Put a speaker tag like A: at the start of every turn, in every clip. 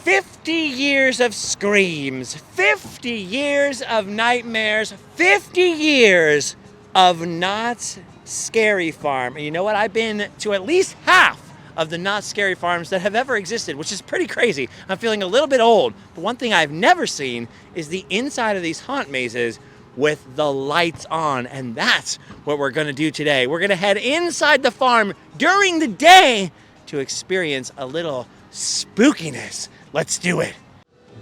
A: 50 years of screams, 50 years of nightmares, 50 years of Knott's Scary Farm. And you know what? I've been to at least half of the Knott's Scary Farms that have ever existed, which is pretty crazy. I'm feeling a little bit old, but one thing I've never seen is the inside of these haunt mazes with the lights on, and that's what we're gonna do today. We're gonna head inside the farm during the day to experience a little spookiness. Let's do it.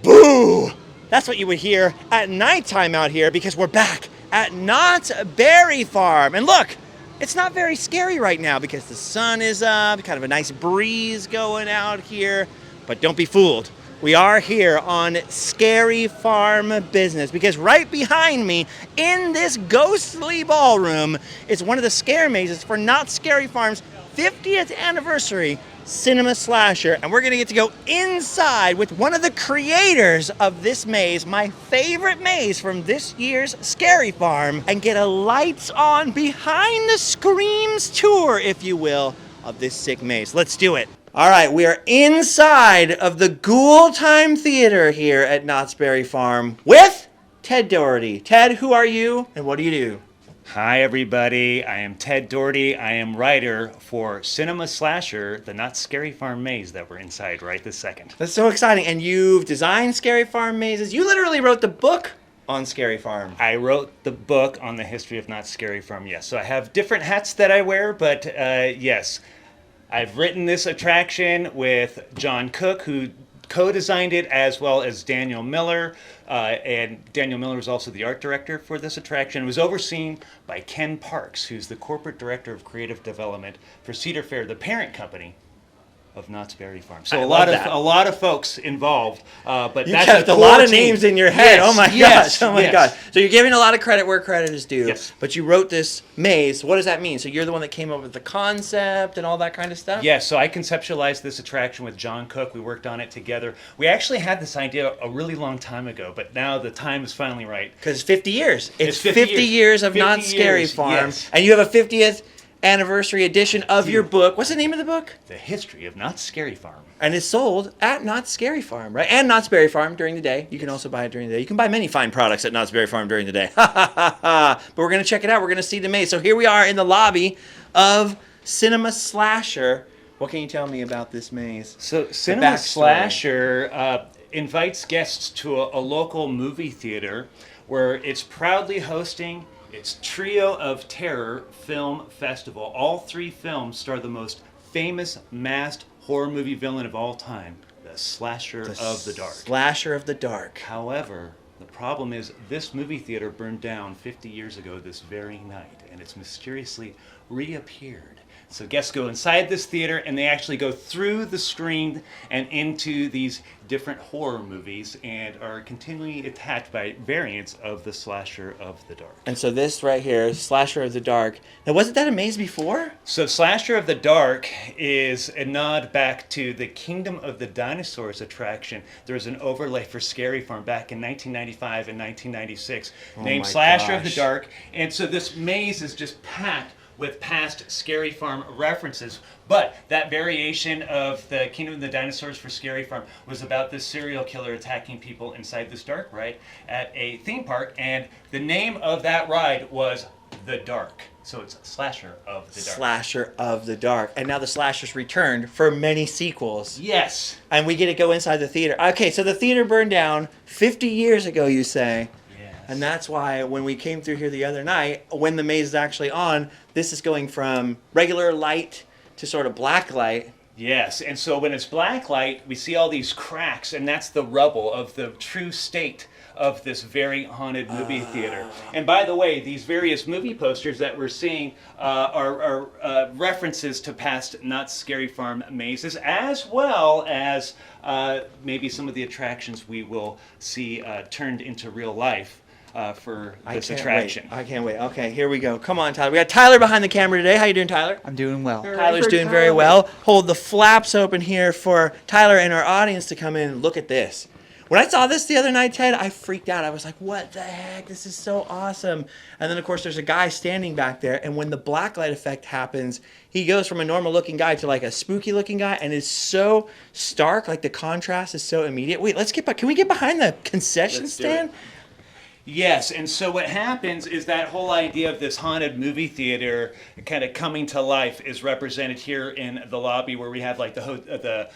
A: Boo! That's what you would hear at nighttime out here because we're back at Knott's Berry Farm. And look, it's not very scary right now because the sun is up, kind of a nice breeze going out here. But don't be fooled. We are here on Scary Farm business because right behind me in this ghostly ballroom is one of the scare mazes for Knott's Scary Farm's 50th anniversary cinema slasher, and we're gonna get to go inside with one of the creators of this maze, my favorite maze from this year's Scary Farm, and get a lights on behind the screams tour, if you will, of this sick maze. Let's do it. All right, we are inside of the Ghoul Time Theater here at Knott's Berry Farm with Ted Dougherty. Ted, who are you and what do you do?
B: Hi everybody, I am Ted Dougherty. I am writer for Cinema Slasher, the Knott's Scary Farm maze that we're inside right this second.
A: That's so exciting. And you've designed Scary Farm mazes. You literally wrote the book on Scary Farm.
B: I wrote the book on the history of Knott's Scary Farm, yes. So I have different hats that I wear, but yes. I've written this attraction with John Cook, who co-designed it, as well as Daniel Miller, and Daniel Miller was also the art director for this attraction. It was overseen by Ken Parks, who's the corporate director of creative development for Cedar Fair, the parent company of Knott's Berry Farm. So a lot of folks involved, but
A: you
B: that's
A: kept a lot of names in your head.
B: Yes,
A: oh my
B: yes,
A: gosh! Oh my
B: yes.
A: gosh! So you're giving a lot of credit where credit is due.
B: Yes.
A: But you wrote this maze. What does that mean? So you're the one that came up with the concept and all that kind of stuff.
B: Yes. So I conceptualized this attraction with John Cook. We worked on it together. We actually had this idea a really long time ago, but now the time is finally right.
A: Because 50 years. It's
B: 50
A: years of
B: 50
A: Knott's Scary
B: years,
A: Farm,
B: yes.
A: and you have a 50th anniversary edition of your book. What's the name of the book?
B: The History of Knott's Scary Farm.
A: And it's sold at Knott's Scary Farm, right? And Knott's Berry Farm during the day. You can also buy it during the day. You can buy many fine products at Knott's Berry Farm during the day. But we're going to check it out. We're going to see the maze. So here we are in the lobby of Cinema Slasher. What can you tell me about this maze?
B: So Cinema Slasher invites guests to a local movie theater where it's proudly hosting its Trio of Terror Film Festival. All three films star the most famous masked horror movie villain of all time, the Slasher of the Dark.
A: Slasher of the Dark.
B: However, the problem is this movie theater burned down 50 years ago this very night, and it's mysteriously reappeared. So guests go inside this theater and they actually go through the screen and into these different horror movies and are continually attacked by variants of the Slasher of the Dark.
A: And so this right here, Slasher of the Dark. Now, wasn't that a maze before?
B: So Slasher of the Dark is a nod back to the Kingdom of the Dinosaurs attraction. There was an overlay for Scary Farm back in 1995 and 1996 named Slasher of the Dark. And so this maze is just packed with past Scary Farm references. But that variation of the Kingdom of the Dinosaurs for Scary Farm was about this serial killer attacking people inside this dark ride at a theme park, and the name of that ride was The Dark. So it's Slasher of the Dark.
A: Slasher of the Dark. And now the Slashers returned for many sequels.
B: Yes.
A: And we get to go inside the theater. Okay, so the theater burned down 50 years ago, you say. And that's why when we came through here the other night, when the maze is actually on, this is going from regular light to sort of black light.
B: Yes, and so when it's black light, we see all these cracks, and that's the rubble of the true state of this very haunted movie theater. And by the way, these various movie posters that we're seeing are references to past Knott's Scary Farm mazes, as well as maybe some of the attractions we will see turned into real life. For this attraction.
A: I can't wait. Okay, here we go. Come on, Tyler. We got Tyler behind the camera today. How you doing, Tyler?
C: I'm doing well.
A: Tyler's doing very well. Hold the flaps open here for Tyler and our audience to come in and look at this. When I saw this the other night, Ted, I freaked out. I was like, what the heck? This is so awesome. And then, of course, there's a guy standing back there. And when the blacklight effect happens, he goes from a normal looking guy to like a spooky looking guy. And it's so stark. Like the contrast is so immediate. Wait, can we get behind the concession stand?
B: Yes, and so what happens is that whole idea of this haunted movie theater kind of coming to life is represented here in the lobby, where we have like the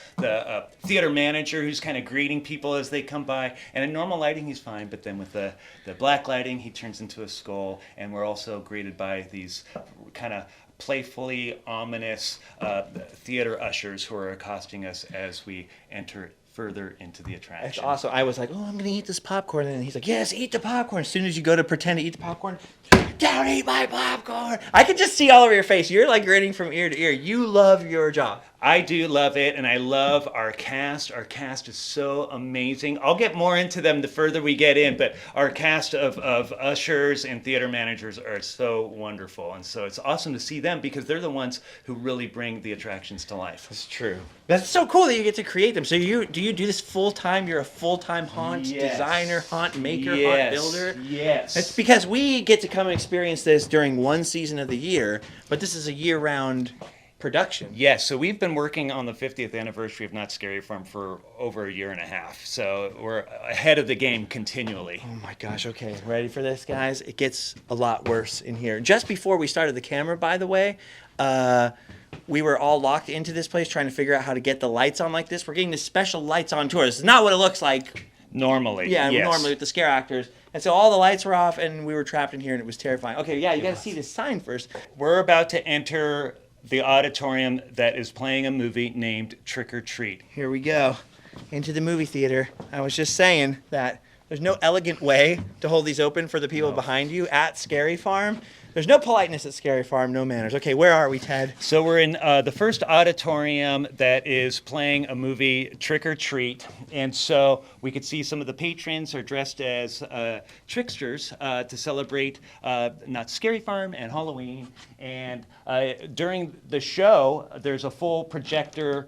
B: theater manager who's kind of greeting people as they come by. And in normal lighting, he's fine, but then with the black lighting, he turns into a skull. And we're also greeted by these kind of playfully ominous theater ushers who are accosting us as we enter further into the attraction.
A: That's awesome. I was like, oh, I'm going to eat this popcorn. And he's like, yes, eat the popcorn. As soon as you go to pretend to eat the popcorn, don't eat my popcorn. I can just see all over your face. You're like grinning from ear to ear. You love your job.
B: I do love it, and I love our cast. Our cast is so amazing. I'll get more into them the further we get in, but our cast of ushers and theater managers are so wonderful. And so it's awesome to see them because they're the ones who really bring the attractions to life.
A: That's true. That's so cool that you get to create them. So do you do this full time? You're a full-time haunt designer, haunt maker, haunt builder?
B: Yes.
A: It's because we get to come and experience this during one season of the year, but this is a year-round production.
B: Yes, so we've been working on the 50th anniversary of Knott's Scary Farm for over a year and a half. So we're ahead of the game continually.
A: Oh my gosh, okay. Ready for this, guys? It gets a lot worse in here. Just before we started the camera, by the way, we were all locked into this place trying to figure out how to get the lights on like this. We're getting the special lights on tour. This is not what it looks like
B: normally.
A: Yeah,
B: yes.
A: Normally with the scare actors. And so all the lights were off and we were trapped in here and it was terrifying. Okay, yeah, you got to see this sign first.
B: We're about to enter the auditorium that is playing a movie named Trick or Treat.
A: Here we go, into the movie theater. I was just saying that there's no elegant way to hold these open for the people behind you at Scary Farm. There's no politeness at Scary Farm, no manners. Okay, where are we, Ted?
B: So we're in the first auditorium that is playing a movie, Trick or Treat. And so we could see some of the patrons are dressed as tricksters to celebrate Knott's Scary Farm and Halloween. And during the show, there's a full projected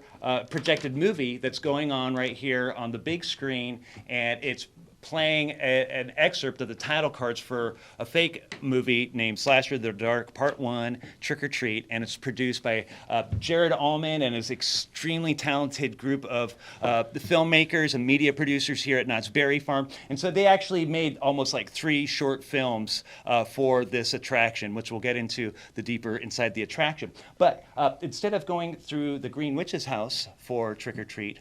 B: movie that's going on right here on the big screen. And it's playing an excerpt of the title cards for a fake movie named Slasher the Dark Part 1, Trick or Treat, and it's produced by Jared Allman and his extremely talented group of filmmakers and media producers here at Knott's Berry Farm. And so they actually made almost like 3 short films for this attraction, which we'll get into the deeper inside the attraction. But instead of going through the Green Witch's house for Trick or Treat,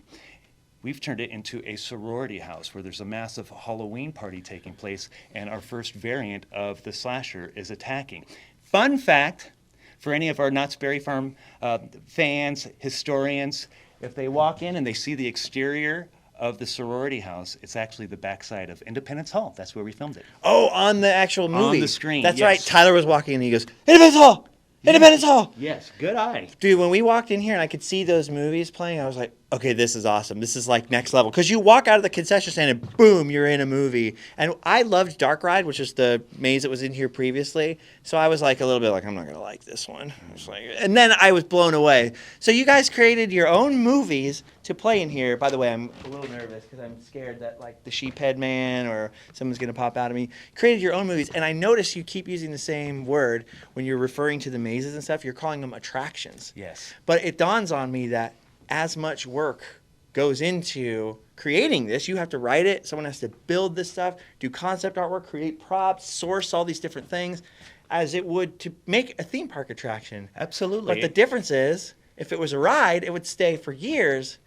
B: we've turned it into a sorority house where there's a massive Halloween party taking place, and our first variant of the slasher is attacking. Fun fact, for any of our Knott's Berry Farm fans, historians, if they walk in and they see the exterior of the sorority house, it's actually the backside of Independence Hall. That's where we filmed it.
A: Oh, on the actual movie.
B: On the screen,
A: That's
B: yes.
A: right. Tyler was walking in and he goes, Independence Hall! Independence Hall!
B: Yes, good eye.
A: Dude, when we walked in here and I could see those movies playing, I was like, okay, this is awesome. This is like next level. Because you walk out of the concession stand and boom, you're in a movie. And I loved Dark Ride, which is the maze that was in here previously. So I was like a little bit like, I'm not going to like this one. I was like, and then I was blown away. So you guys created your own movies to play in here. By the way, I'm a little nervous because I'm scared that like the sheephead man or someone's going to pop out of me. Created your own movies. And I noticed you keep using the same word when you're referring to the mazes and stuff. You're calling them attractions.
B: Yes.
A: But it dawns on me that as much work goes into creating this. You have to write it. Someone has to build this stuff, do concept artwork, create props, source all these different things as it would to make a theme park attraction.
B: Absolutely.
A: But the difference is, if it was a ride, it would stay for years.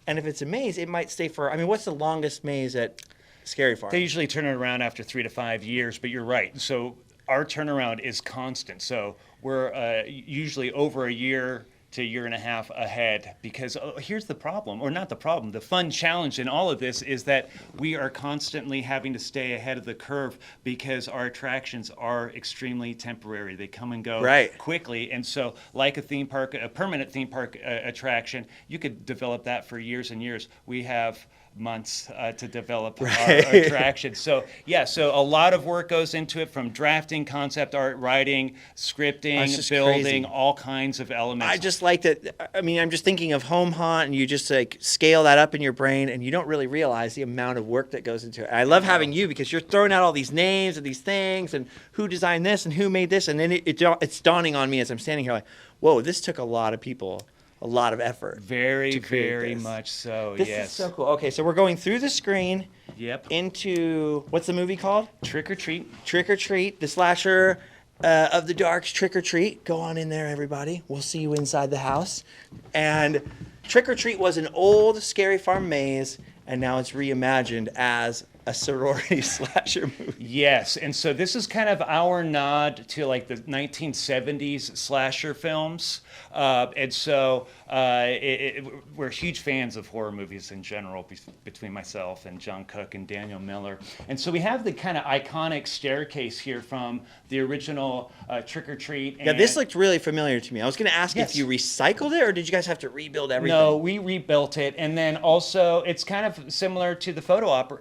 A: And if it's a maze, it might stay for, I mean, what's the longest maze at Scary Farm?
B: They usually turn it around after 3 to 5 years, but you're right. So our turnaround is constant. So we're usually over a year to a year and a half ahead, because here's the problem, or not the problem, the fun challenge in all of this is that we are constantly having to stay ahead of the curve because our attractions are extremely temporary. They come and go quickly. And so like a theme park, a permanent theme park attraction, you could develop that for years and years. We have months to develop our attraction. So yeah, so a lot of work goes into it, from drafting, concept art, writing, scripting, building, all kinds of elements.
A: just like that. I mean, I'm just thinking of Home Haunt, and you just like scale that up in your brain, and you don't really realize the amount of work that goes into it. I love having you because you're throwing out all these names and these things, and who designed this and who made this, and then it's dawning on me as I'm standing here like, whoa, this took a lot of people, a lot of effort.
B: Very much so.
A: This
B: yes.
A: is so cool. Okay, so we're going through the screen.
B: Yep.
A: Into what's the movie called?
B: Trick or Treat.
A: Trick or Treat, the slasher of the Dark's Trick or Treat. Go on in there, everybody. We'll see you inside the house. And Trick or Treat was an old Scary Farm maze, and now it's reimagined as a sorority slasher movie.
B: Yes, and so this is kind of our nod to like the 1970s slasher films. And so we're huge fans of horror movies in general, between myself and John Cook and Daniel Miller. And so we have the kind of iconic staircase here from the original Trick or Treat.
A: Yeah, this looked really familiar to me. I was going to ask if you recycled it, or did you guys have to rebuild everything?
B: No, we rebuilt it. And then also, it's kind of similar to the photo op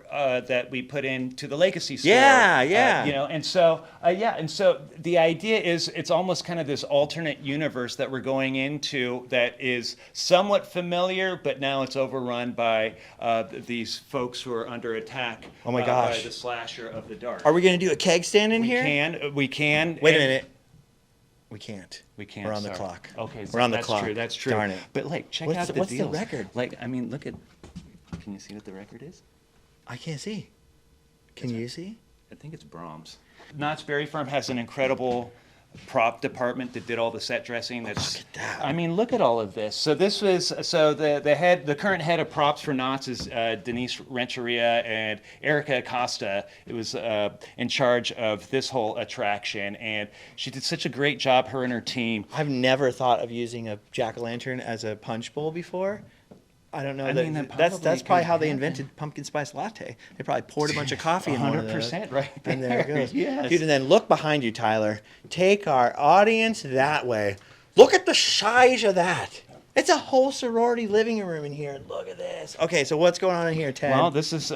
B: that we put into the Legacy store.
A: Yeah.
B: And so the idea is it's almost kind of this alternate universe that we're going into that is somewhat familiar, but now it's overrun by these folks who are under attack.
A: Oh my gosh!
B: By the slasher of the dark.
A: Are we going to do a keg stand in here?
B: We can.
A: Wait a minute. We can't.
B: We're
A: on the clock.
B: Okay, so
A: we're on the
B: that's
A: clock.
B: True. That's true.
A: Darn it.
B: But like, check out the
A: what's
B: deals.
A: the record?
B: Like, I mean, look at. Can you see what the record is?
A: I can't see. Can you see?
B: I think it's Brahms. Knott's Berry Farm has an incredible prop department that did all the set dressing. Look at that. I mean, look at all of this. So this was the current head of props for Knott's is Denise Renteria, and Erica Acosta. It was in charge of this whole attraction, and she did such a great job. Her and her team.
A: I've never thought of using a jack-o'-lantern as a punch bowl before. I don't know. That's probably how they invented pumpkin spice latte. They probably poured a bunch of coffee in one of those.
B: 100% right there.
A: And there it goes.
B: Yes.
A: Dude, and then look behind you, Tyler. Take our audience that way. Look at the size of that. It's a whole sorority living room in here. Look at this. Okay, so what's going on in here, Ted?
B: Well, this is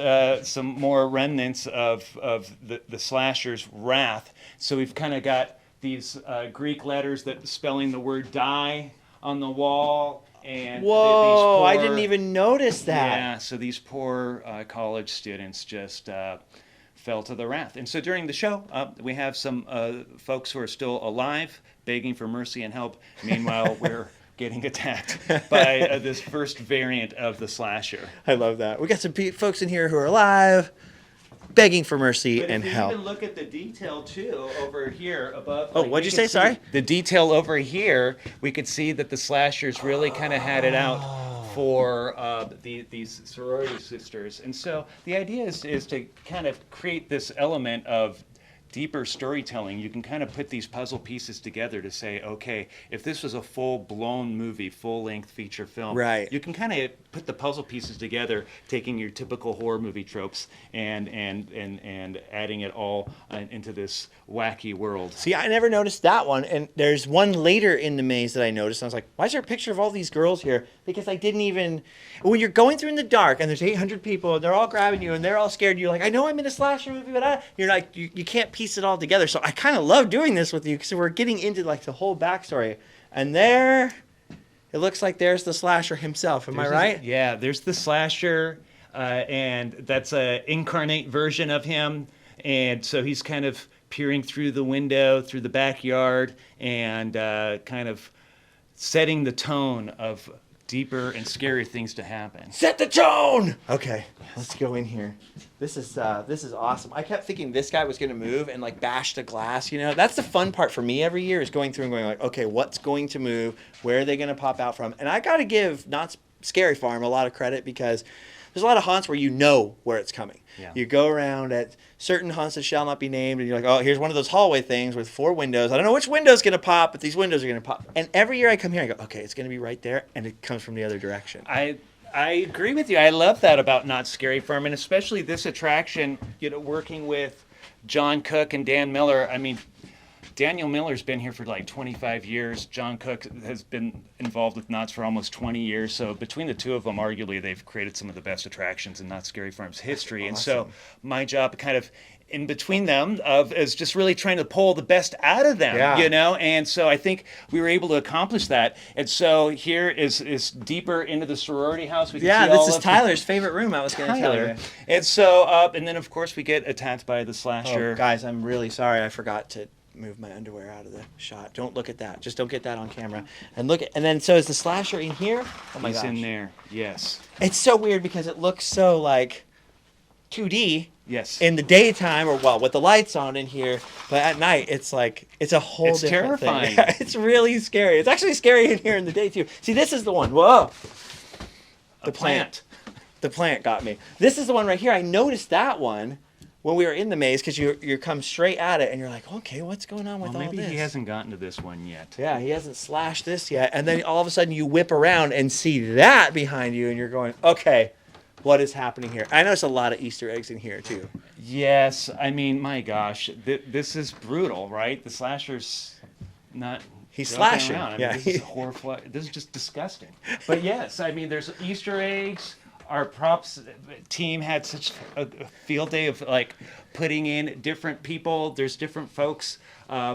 B: some more remnants of the slasher's wrath. So we've kind of got these Greek letters that spelling the word die on the wall. And
A: whoa, I didn't even notice that.
B: Yeah, so these poor college students just fell to the wrath. And so during the show, we have some folks who are still alive, begging for mercy and help. Meanwhile, we're getting attacked by this first variant of the slasher.
A: I love that. We got some folks in here who are alive, begging for mercy and help.
B: But if you even look at the detail, too, over here above...
A: Oh, what'd you say? Sorry?
B: The detail over here, we could see that the slashers really kind of had it out for these sorority sisters. And so the idea is to kind of create this element of deeper storytelling. You can kind of put these puzzle pieces together to say, okay, if this was a full-blown movie, full-length feature film,
A: right,
B: you can kind of put the puzzle pieces together, taking your typical horror movie tropes and adding it all into this wacky world.
A: See, I never noticed that one, and there's one later in the maze that I noticed, and I was like, why is there a picture of all these girls here? Because I didn't even... When you're going through in the dark, and there's 800 people, and they're all grabbing you, and they're all scared, and you're like, I know I'm in a slasher movie, but you're like, you can't piece it all together. So I kind of love doing this with you, because we're getting into like the whole backstory. And there, it looks like there's the slasher himself. Am I right?
B: Yeah, there's the slasher, and that's an incarnate version of him. And so he's kind of peering through the window, through the backyard, and kind of setting the tone of deeper and scarier things to happen.
A: Set the tone! Okay, let's go in here. This is awesome. I kept thinking this guy was going to move and like bash the glass, you know? That's the fun part for me every year, is going through and going like, okay, what's going to move? Where are they going to pop out from? And I got to give Knott's Scary Farm a lot of credit, because there's a lot of haunts where you know where it's coming.
B: Yeah.
A: You go around at certain haunts that shall not be named, and you're like, oh, here's one of those hallway things with 4 windows. I don't know which window's going to pop, but these windows are going to pop. And every year I come here, I go, okay, it's going to be right there, and it comes from the other direction.
B: I agree with you. I love that about Knott's Scary Farm, and especially this attraction, working with John Cook and Dan Miller. I mean, Daniel Miller's been here for like 25 years. John Cook has been involved with Knott's for almost 20 years. So between the two of them, arguably, they've created some of the best attractions in Knott's Scary Farm's history. And so my job kind of in between them is just really trying to pull the best out of them, And so I think we were able to accomplish that. And so here is deeper into the sorority house. We can see
A: this is Tyler's favorite room, I was going to tell you.
B: And so, and then of course we get attacked by the slasher.
A: Oh, guys, I'm really sorry. I forgot to move my underwear out of the shot. Don't look at that. Just don't get that on camera. And then so is the slasher in here? Oh my gosh.
B: He's in there, yes.
A: It's so weird because it looks so like 2D.
B: Yes.
A: In the daytime, or with the lights on in here, but at night it's like it's a whole different
B: terrifying.
A: thing. It's really scary. It's actually scary in here in the day too. See, this is the one. Whoa. The plant. The plant got me. This is the one right here. I noticed that one when we were in the maze because you come straight at it and you're like, okay, what's going on with all this?
B: Maybe he hasn't gotten to this one yet.
A: Yeah, he hasn't slashed this yet. And then all of a sudden you whip around and see that behind you and you're going, okay, what is happening here? I noticed a lot of Easter eggs in here too.
B: Yes, I mean, my gosh, this is brutal, right? The slasher's not.
A: He's slashing.
B: I mean, this is horrifying. This is just disgusting. But yes, I mean, there's Easter eggs. Our props team had such a field day of like putting in different people. There's different folks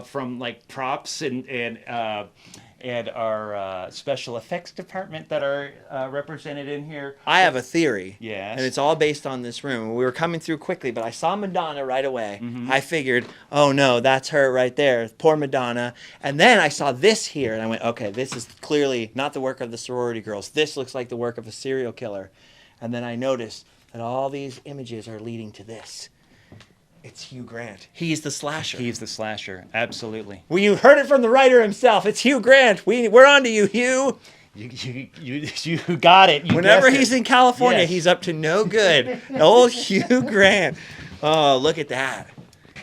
B: from like props and our special effects department that are represented in here.
A: I have a theory.
B: Yes.
A: And it's all based on this room. We were coming through quickly, but I saw Madonna right away. Mm-hmm. I figured, oh no, that's her right there. Poor Madonna. And then I saw this here, and I went, okay, this is clearly not the work of the sorority girls. This looks like the work of a serial killer. And then I noticed that all these images are leading to this. It's Hugh Grant. He's the slasher.
B: He's the slasher, absolutely.
A: Well, you heard it from the writer himself. It's Hugh Grant. We're on to you, Hugh.
B: You got it.
A: Whenever he's in California, he's up to no good. Old Hugh Grant. Oh, look at that.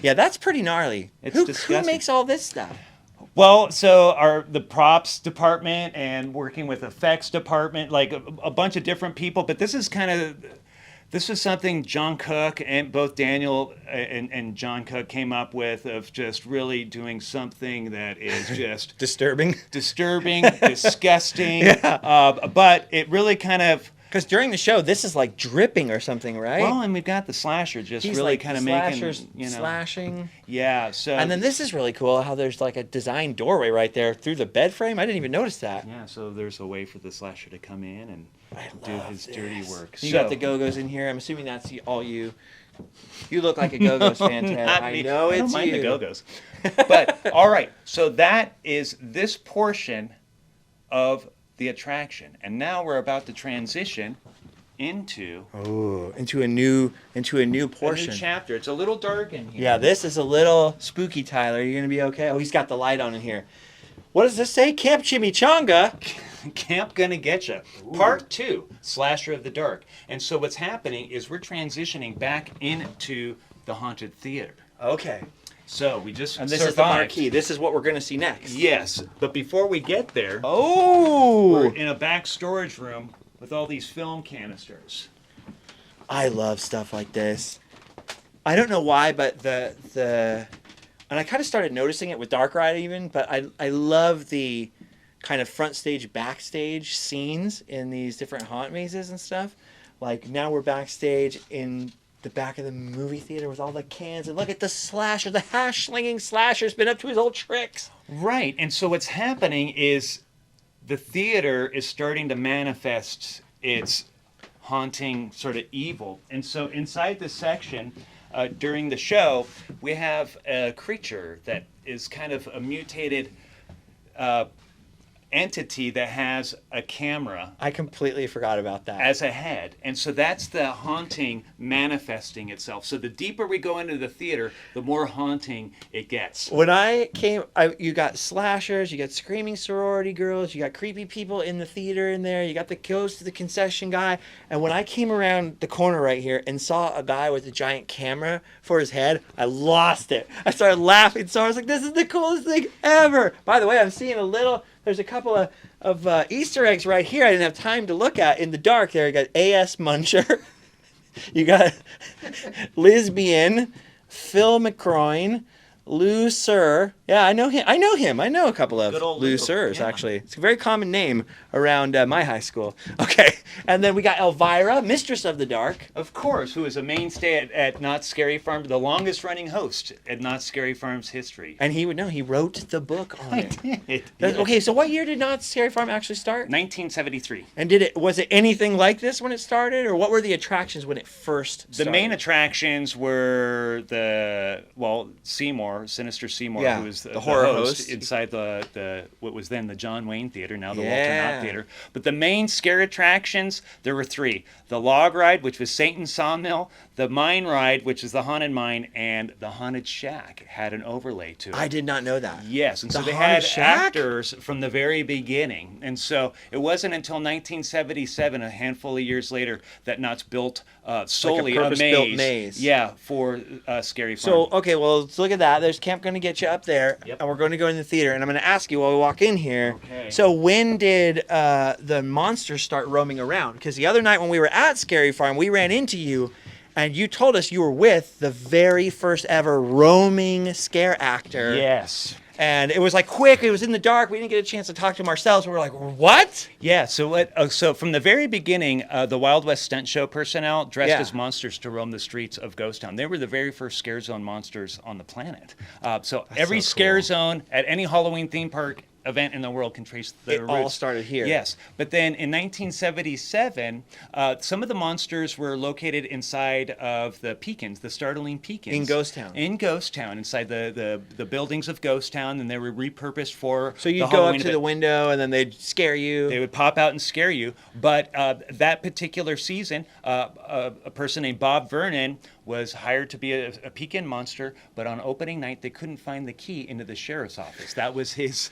A: Yeah, that's pretty gnarly. Who makes all this stuff?
B: Well, so the props department and working with effects department, like a bunch of different people. But this is something John Cook and both Daniel and John Cook came up with of just really doing something that is just
A: disturbing,
B: disgusting. Yeah. But it really kind of.
A: Because during the show, this is like dripping or something, right?
B: Well, and we've got the slasher just
A: He's
B: really
A: like
B: kind of making,
A: slashing.
B: Yeah. So.
A: And then this is really cool how there's like a design doorway right there through the bed frame. I didn't even notice that.
B: Yeah. So there's a way for the slasher to come in and do his dirty work.
A: You got the Go-Go's in here. I'm assuming that's all you. You look like a Go-Go's fan, Ted. I know it's you. I don't
B: mind the Go-Go's. But all right. So that is this portion of the attraction, and now we're about to transition into
A: a new portion,
B: a new chapter. It's a little dark in here.
A: Yeah, this is a little spooky. Tyler, you're gonna be okay. Oh, he's got the light on in here. What does this say? Camp Chimichanga.
B: Camp Gonna Getcha. Part 2, Slasher of the Dark. And so what's happening is we're transitioning back into the haunted theater.
A: Okay.
B: So we just
A: and this survived. Is the marquee. This is what we're going to see next.
B: Yes, but before we get there, we're in a back storage room with all these film canisters.
A: I love stuff like this. I don't know why, but and I kind of started noticing it with Dark Ride even, but I love the kind of front stage, backstage scenes in these different haunt mazes and stuff. Like now we're backstage in the back of the movie theater with all the cans, and look at the slasher, the hash-slinging slasher's been up to his old tricks.
B: Right, and so what's happening is the theater is starting to manifest its haunting sort of evil. And so inside this section, during the show, we have a creature that is kind of a mutated entity that has a camera.
A: I completely forgot about that.
B: As a head. And so that's the haunting manifesting itself. So the deeper we go into the theater, the more haunting it gets.
A: When I came, you got slashers, you got screaming sorority girls, you got creepy people in the theater in there, you got the ghost of the concession guy. And when I came around the corner right here and saw a guy with a giant camera for his head, I lost it. I started laughing. So I was like, this is the coolest thing ever. By the way, I'm seeing there's a couple of Easter eggs right here I didn't have time to look at in the dark. There you got A.S. Muncher. You got Lesbian, Phil McCroin, Lou Sir. Yeah, I know him. I know a couple of
B: Good old
A: Lou
B: Lou,
A: Sirs,
B: yeah.
A: actually. It's a very common name around my high school. Okay. And then we got Elvira, Mistress of the Dark.
B: Of course, who is a mainstay at Knott's Scary Farm, the longest running host at Knott's Scary Farm's history.
A: And he wrote the book on it.
B: Did.
A: Okay, so what year did Knott's Scary Farm actually start?
B: 1973.
A: And was it anything like this when it started, or what were the attractions when it first started?
B: The main attractions were Sinister Seymour,
A: Yeah,
B: who was
A: the horror host
B: inside the what was then the John Wayne Theater, now the Walter
A: Yeah.
B: Knott Theater. But the main scare attractions, there were three: the log ride, which was Satan's Sawmill; the mine ride, which is the haunted mine; and the haunted shack had an overlay to it.
A: I did not know that.
B: Yes, and
A: The
B: so they
A: Haunted
B: had
A: Shack?
B: actors from the very beginning. And so it wasn't until 1977, a handful of years later, that Knott's built solely a
A: purpose-built
B: maze.
A: maze.
B: Yeah, for Scary Farm.
A: So, okay, well, let's look at that. There's Camp Gonna Get You up there,
B: Yep.
A: and we're going to go in the theater, and I'm going to ask you while we walk in here.
B: Okay.
A: So when did the monsters start roaming around? Because the other night when we were at Scary Farm, we ran into you, and you told us you were with the very first ever roaming scare actor.
B: Yes.
A: And it was like quick. It was in the dark. We didn't get a chance to talk to him ourselves. We were like, what?
B: Yeah, so from the very beginning, the Wild West stunt show personnel dressed
A: Yeah.
B: as monsters to roam the streets of Ghost Town. They were the very first scare zone monsters on the planet. So every
A: so
B: scare
A: cool.
B: zone at any Halloween theme park event in the world can trace the
A: It
B: roots.
A: all started here.
B: Yes, but then in 1977, some of the monsters were located inside of the Peekins, the startling Peekins.
A: In Ghost Town.
B: In Ghost Town, inside the buildings of Ghost Town, and they were repurposed for
A: So you'd
B: the
A: go up
B: Halloween
A: to the
B: event.
A: window, and then they'd scare you.
B: They would pop out and scare you. But that particular season, a person named Bob Vernon was hired to be a Pekin monster, but on opening night, they couldn't find the key into the sheriff's office. That was his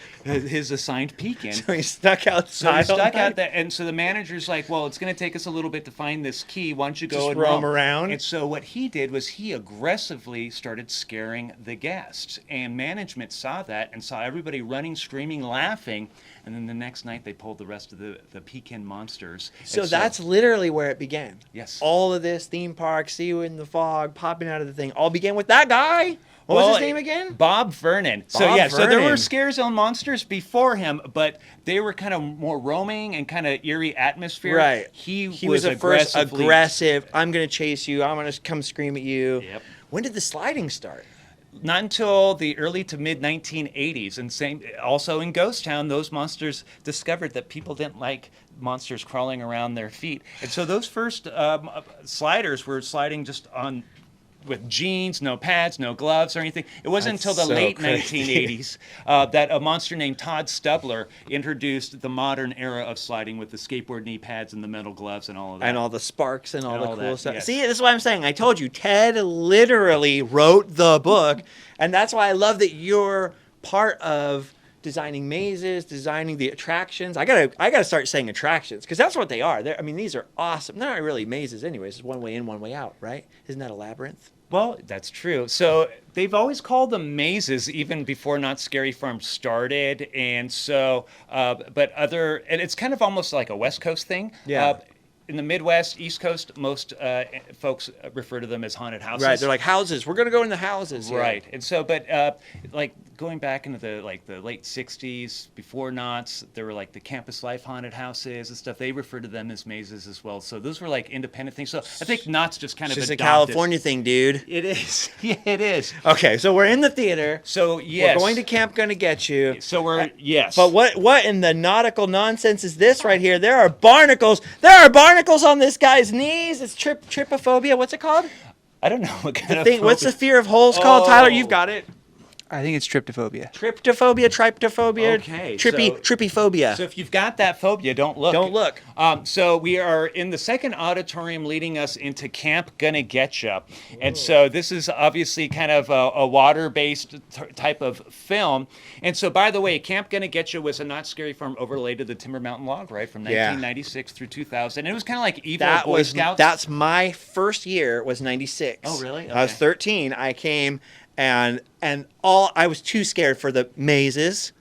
B: assigned Pekin.
A: So he stuck
B: So
A: outside.
B: he stuck
A: all
B: out
A: night?
B: there, and so the manager's like, well, it's going to take us a little bit to find this key. Why don't you go
A: Just
B: and
A: roam around?
B: And so what he did was he aggressively started scaring the guests, and management saw that and saw everybody running, screaming, laughing, and then the next night they pulled the rest of the Pekin monsters.
A: So
B: And
A: that's literally where it began.
B: Yes.
A: All of this theme park, see you in the fog, popping out of the thing, all began with that guy. What was his name again?
B: Bob Vernon. So
A: Bob
B: yeah, so there were
A: Vernon.
B: scare zone monsters before him, but they were kind of more roaming and kind of eerie atmosphere.
A: Right.
B: He
A: was the first
B: aggressively-
A: aggressive. I'm gonna chase you. I'm gonna come scream at you.
B: Yep.
A: When did the sliding start?
B: Not until the early to mid 1980s, and also in Ghost Town, those monsters discovered that people didn't like monsters crawling around their feet, and so those first sliders were sliding just on. With jeans, no pads, no gloves or anything. It wasn't
A: That's
B: until the
A: so
B: late
A: crazy.
B: 1980s that a monster named Todd Stubler introduced the modern era of sliding with the skateboard knee pads and the metal gloves and all of that.
A: And all the sparks and all
B: And
A: the
B: all
A: cool
B: that,
A: stuff.
B: yes.
A: See, this is what I'm saying. I told you, Ted literally wrote the book, and that's why I love that you're part of designing mazes, designing the attractions. I gotta start saying attractions because that's what they are. I mean, these are awesome. They're not really mazes, anyways. It's one way in, one way out, right? Isn't that a labyrinth?
B: Well, that's true. So they've always called them mazes even before Knott's Scary Farm started, and so, and it's kind of almost like a West Coast thing.
A: Yeah.
B: In the Midwest, East Coast, most folks refer to them as haunted houses.
A: Right. They're like houses. We're gonna go in the houses. Yeah.
B: Right, and so, but like going back into the late '60s, before Knott's, there were like the campus life haunted houses and stuff. They refer to them as mazes as well. So those were like independent things. So I think Knott's just kind
A: It's
B: of
A: just a
B: adopted.
A: California thing, dude.
B: It is. Yeah, it is.
A: Okay, so we're in the theater.
B: So yes,
A: We're going to Camp Gonna Get You.
B: So we're yes.
A: But what in the nautical nonsense is this right here? There are barnacles. There are barnacles on this guy's knees. It's trypophobia. What's it called?
B: I don't know what kind
A: The
B: of
A: thing. What's the
B: phobia-
A: fear of holes called?
B: Oh.
A: Tyler, you've got it.
C: I think it's tryptophobia.
A: Tryptophobia, tryptophobia,
B: Okay,
A: trippyphobia.
B: So if you've got that phobia, don't look.
A: Don't look.
B: So we are in the second auditorium leading us into Camp Gonna Getcha. And so this is obviously kind of a water-based type of film. And so, by the way, Camp Gonna Getcha was a Not Scary Farm overlay to the Timber Mountain Log Ride from
A: Yeah.
B: 1996 through 2000. It was kind of like evil
A: That
B: Boy
A: was
B: Scouts.
A: that's my first year was 96.
B: Oh, really?
A: I was
B: Okay.
A: 13. I came and I was too scared for the mazes.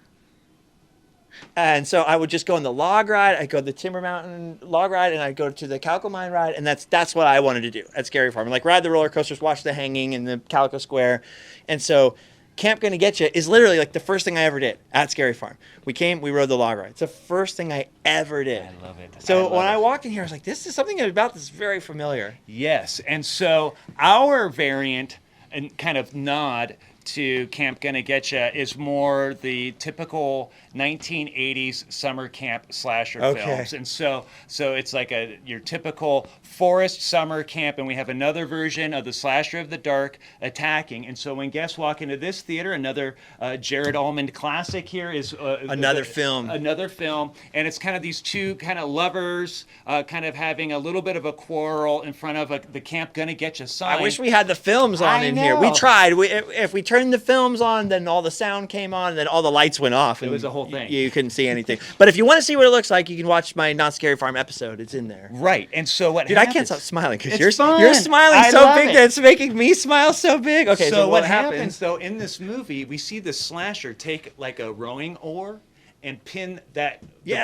A: And so I would just go on the log ride. I'd go to the Timber Mountain log ride, and I'd go to the Calico Mine ride, and that's what I wanted to do at Scary Farm. Like ride the roller coasters, watch the hanging in the Calico Square. And so Camp Gonna Getcha is literally like the first thing I ever did at Scary Farm. We rode the log ride. It's the first thing I ever did.
B: I love it.
A: So when I walked in here, I was like, this is something about this very familiar.
B: Yes, and so our variant and kind of nod to Camp Gonna Getcha is more the typical 1980s summer camp slasher films, and so it's like your typical forest summer camp, and we have another version of the slasher of the dark attacking. And so when guests walk into this theater, another Jared Allman classic here is
A: another film,
B: and it's kind of these two kind of lovers kind of having a little bit of a quarrel in front of the Camp Gonna Getcha sign.
A: I wish we had the films on in here. We tried. If we turned the films on, then all the sound came on, and then all the lights went off.
B: It was a whole thing.
A: You couldn't see anything. But if you want to see what it looks like, you can watch my Not Scary Farm episode. It's in there.
B: Right. And so what
A: Dude,
B: happens?
A: I can't stop smiling because
B: It's fun.
A: you're smiling
B: I
A: so
B: love
A: big
B: it.
A: that it's making me smile so big. Okay, so
B: what happens though in this movie, we see the slasher take like a rowing oar and pin the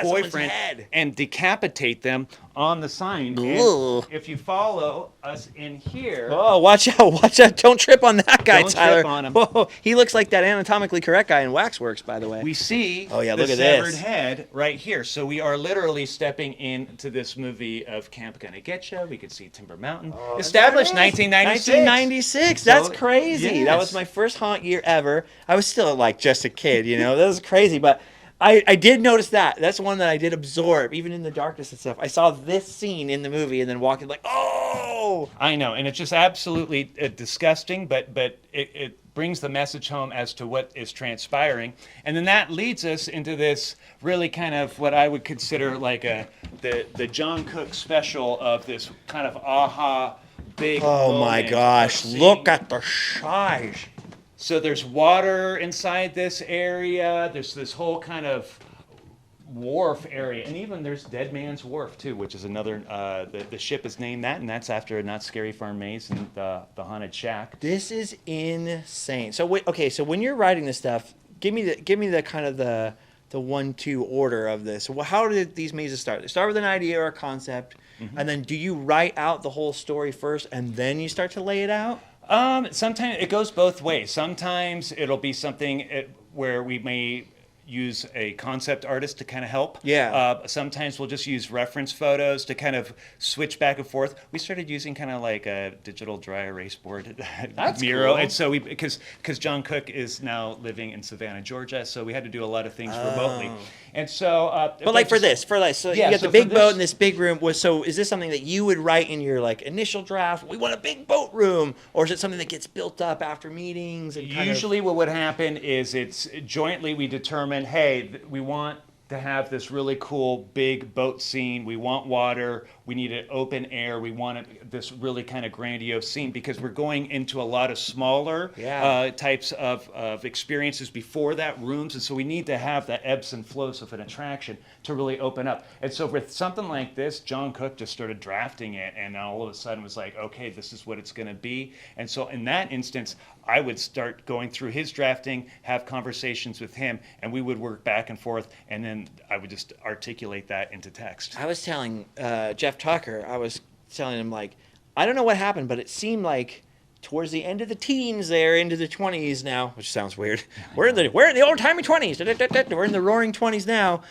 B: boyfriend
A: head
B: and decapitate them on the sign.
A: Ooh.
B: And if you follow us in here,
A: Oh, watch out. Don't trip on that guy,
B: Don't
A: Tyler.
B: trip on him.
A: Whoa, he looks like that anatomically correct guy in Waxworks, by the way.
B: we see
A: Oh, yeah,
B: the
A: look at
B: severed
A: this.
B: head right here. So we are literally stepping into this movie of Camp Gonna Getcha. We could see Timber Mountain. Established 1996.
A: 1996. That's
B: So,
A: crazy.
B: yes.
A: That was my first haunt year ever. I was still like just a kid, That was crazy, but I did notice that. That's one that I did absorb, even in the darkness and stuff. I saw this scene in the movie and then walking like, oh!
B: I know, and it's just absolutely disgusting, but it brings the message home as to what is transpiring. And then that leads us into this really kind of what I would consider like the John Cook special of this kind of aha big
A: Oh my
B: moment
A: gosh,
B: of
A: look
B: seeing-
A: at the size.
B: So there's water inside this area. There's this whole kind of wharf area, and even there's Dead Man's Wharf too, which is another. The ship is named that, and that's after a Not Scary Farm maze and the haunted shack.
A: This is insane. So so when you're writing this stuff, give me the kind of the 1-2 order of this. Well, how did these mazes start? They start with an idea or a concept, and then do you write out the whole story first, and then you start to lay it out?
B: Sometimes it goes both ways. Sometimes it'll be something where we may use a concept artist to kind of help.
A: Yeah.
B: Sometimes we'll just use reference photos to kind of switch back and forth. We started using kind of like a digital dry erase board
A: That's
B: mural,
A: cool.
B: and so because John Cook is now living in Savannah, Georgia, so we had to do a lot of things remotely. And so,
A: But like so you
B: Yeah,
A: got
B: so
A: the big
B: for
A: boat
B: this-
A: in this big room. So is this something that you would write in your like initial draft? We want a big boat room, or is it something that gets built up after meetings? And
B: Usually what would happen is it's jointly we determine, hey, we want to have this really cool big boat scene. We want water. We need it open air. We want this really kind of grandiose scene because we're going into a lot of smaller types of experiences before that, rooms. And so we need to have the ebbs and flows of an attraction to really open up. And so with something like this, John Cook just started drafting it and all of a sudden was like, okay, this is what it's going to be. And so in that instance, I would start going through his drafting, have conversations with him, and we would work back and forth, and then I would just articulate that into text.
A: I was telling Jeff Tucker, I was telling him like, I don't know what happened, but it seemed like towards the end of the teens there, into the 20s now, which sounds weird. We're in the old-timey 20s. We're in the roaring 20s now.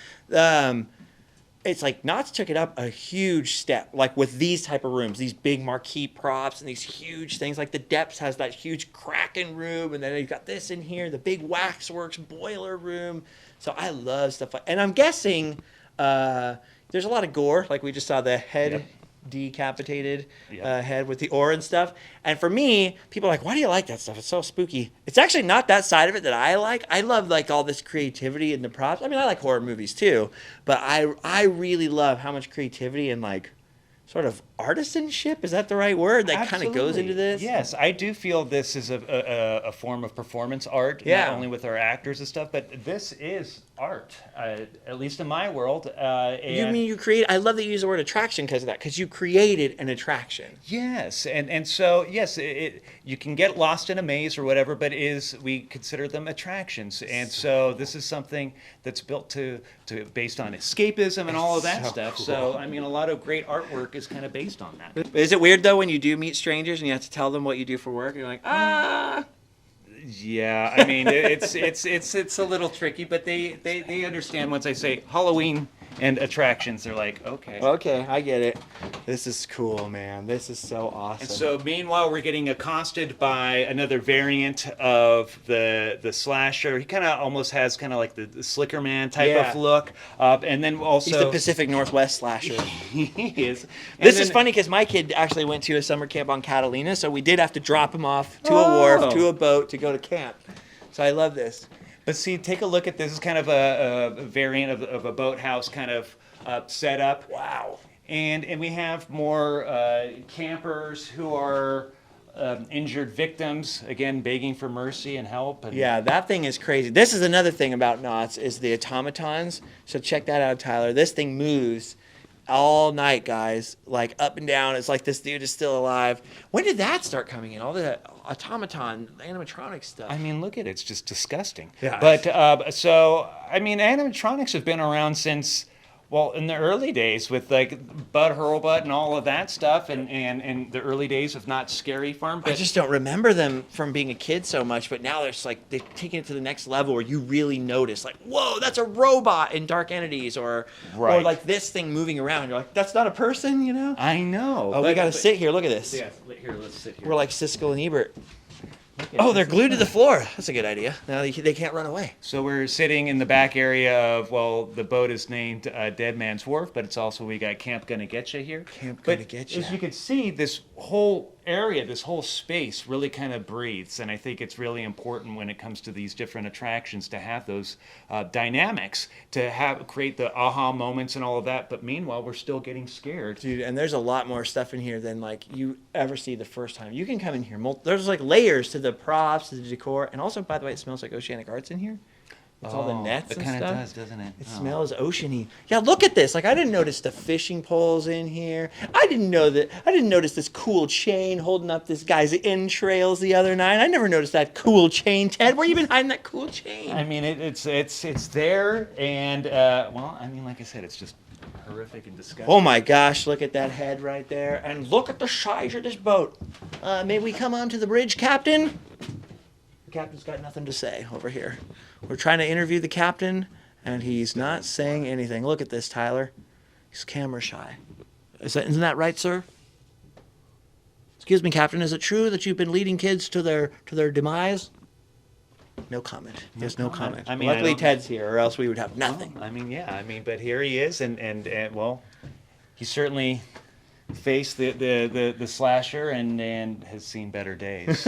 A: It's like Knott's took it up a huge step, like with these type of rooms, these big marquee props and these huge things. Like the Depths has that huge Kraken room, and then they've got this in here, the big Waxworks boiler room. So I love stuff like, and I'm guessing there's a lot of gore, like we just saw the head decapitated head with the oar and stuff. And for me, people are like, why do you like that stuff? It's so spooky. It's actually not that side of it that I like. I love like all this creativity in the props. I mean, I like horror movies too, but I really love how much creativity and like sort of artisanship, is that the right word, that kind of goes into this?
B: Yes, I do feel this is a form of performance art, not only with our actors and stuff, but this is art, at least in my world.
A: You mean you create? I love that you use the word attraction because of that, because you created an attraction.
B: Yes, and so yes, you can get lost in a maze or whatever, but we consider them attractions, and so this is something that's built to based on escapism and all of that stuff.
A: Cool.
B: So I mean, a lot of great artwork is kind of based on that.
A: Is it weird though when you do meet strangers and you have to tell them what you do for work? And you're like,
B: Yeah, I mean it's a little tricky, but they understand once I say Halloween and attractions. They're like, okay.
A: Okay, I get it. This is cool, man. This is so awesome.
B: And so meanwhile, we're getting accosted by another variant of the slasher. He kind of almost has kind of like the Slicker Man type
A: Yeah.
B: of look, and then also
A: He's the Pacific Northwest slasher.
B: he is.
A: This is funny because my kid actually went to a summer camp on Catalina, so we did have to drop him off to a wharf, to a boat, to go to camp. So I love this.
B: But see, take a look at this. Is kind of a variant of a boathouse kind of setup.
A: Wow.
B: And we have more campers who are injured victims, again, begging for mercy and help. And
A: Yeah, that thing is crazy. This is another thing about Knott's is the automatons. So check that out, Tyler. This thing moves all night, guys, like up and down. It's like this dude is still alive. When did that start coming in? All the automaton, animatronic stuff.
B: I mean, look at it. It's just disgusting.
A: Yeah.
B: But so, I mean, animatronics have been around since, well, in the early days with like Bud Hurlbut and all of that stuff, and the early days of Not Scary Farm.
A: I
B: But
A: just don't remember them from being a kid so much, but now there's like they've taken it to the next level where you really notice, like, whoa, that's a robot in Dark Entities, or
B: Right.
A: like this thing moving around. You're like, that's not a person, you know?
B: I know.
A: Oh, we gotta sit here. Look at this.
B: Yeah, here, let's sit here.
A: We're like Siskel and Ebert. Oh, they're glued to the floor. That's a good idea. Now they can't run away.
B: So we're sitting in the back area of, well, the boat is named Dead Man's Wharf, but it's also, we got Camp Gonna Getcha here.
A: Camp
B: But
A: Gonna Getcha.
B: as you can see, this whole area, this whole space really kind of breathes, and I think it's really important when it comes to these different attractions to have those dynamics, to create the aha moments and all of that, but meanwhile, we're still getting scared.
A: Dude, and there's a lot more stuff in here than like you ever see the first time. You can come in here. There's like layers to the props, to the decor, and also, by the way, it smells like Oceanic Arts in here. It's all the nets
B: It
A: and
B: kind of
A: stuff.
B: does, doesn't it?
A: It
B: Oh.
A: smells oceany. Yeah, look at this. Like I didn't notice the fishing poles in here. I didn't notice this cool chain holding up this guy's entrails the other night. I never noticed that cool chain, Ted. Where you been hiding that cool chain?
B: I mean, it's there, and well, I mean, like I said, it's just horrific and disgusting.
A: Oh my gosh, look at that head right there. And look at the size of this boat. May we come onto the bridge, Captain? The captain's got nothing to say over here. We're trying to interview the captain, and he's not saying anything. Look at this, Tyler. He's camera shy. Isn't that right, sir? Excuse me, Captain. Is it true that you've been leading kids to their demise? No comment. Yes, no comment.
B: I mean,
A: luckily
B: I don't-
A: Ted's here, or else we would have nothing.
B: I mean, yeah, I mean, but here he is, and well, he certainly faced the slasher and has seen better days.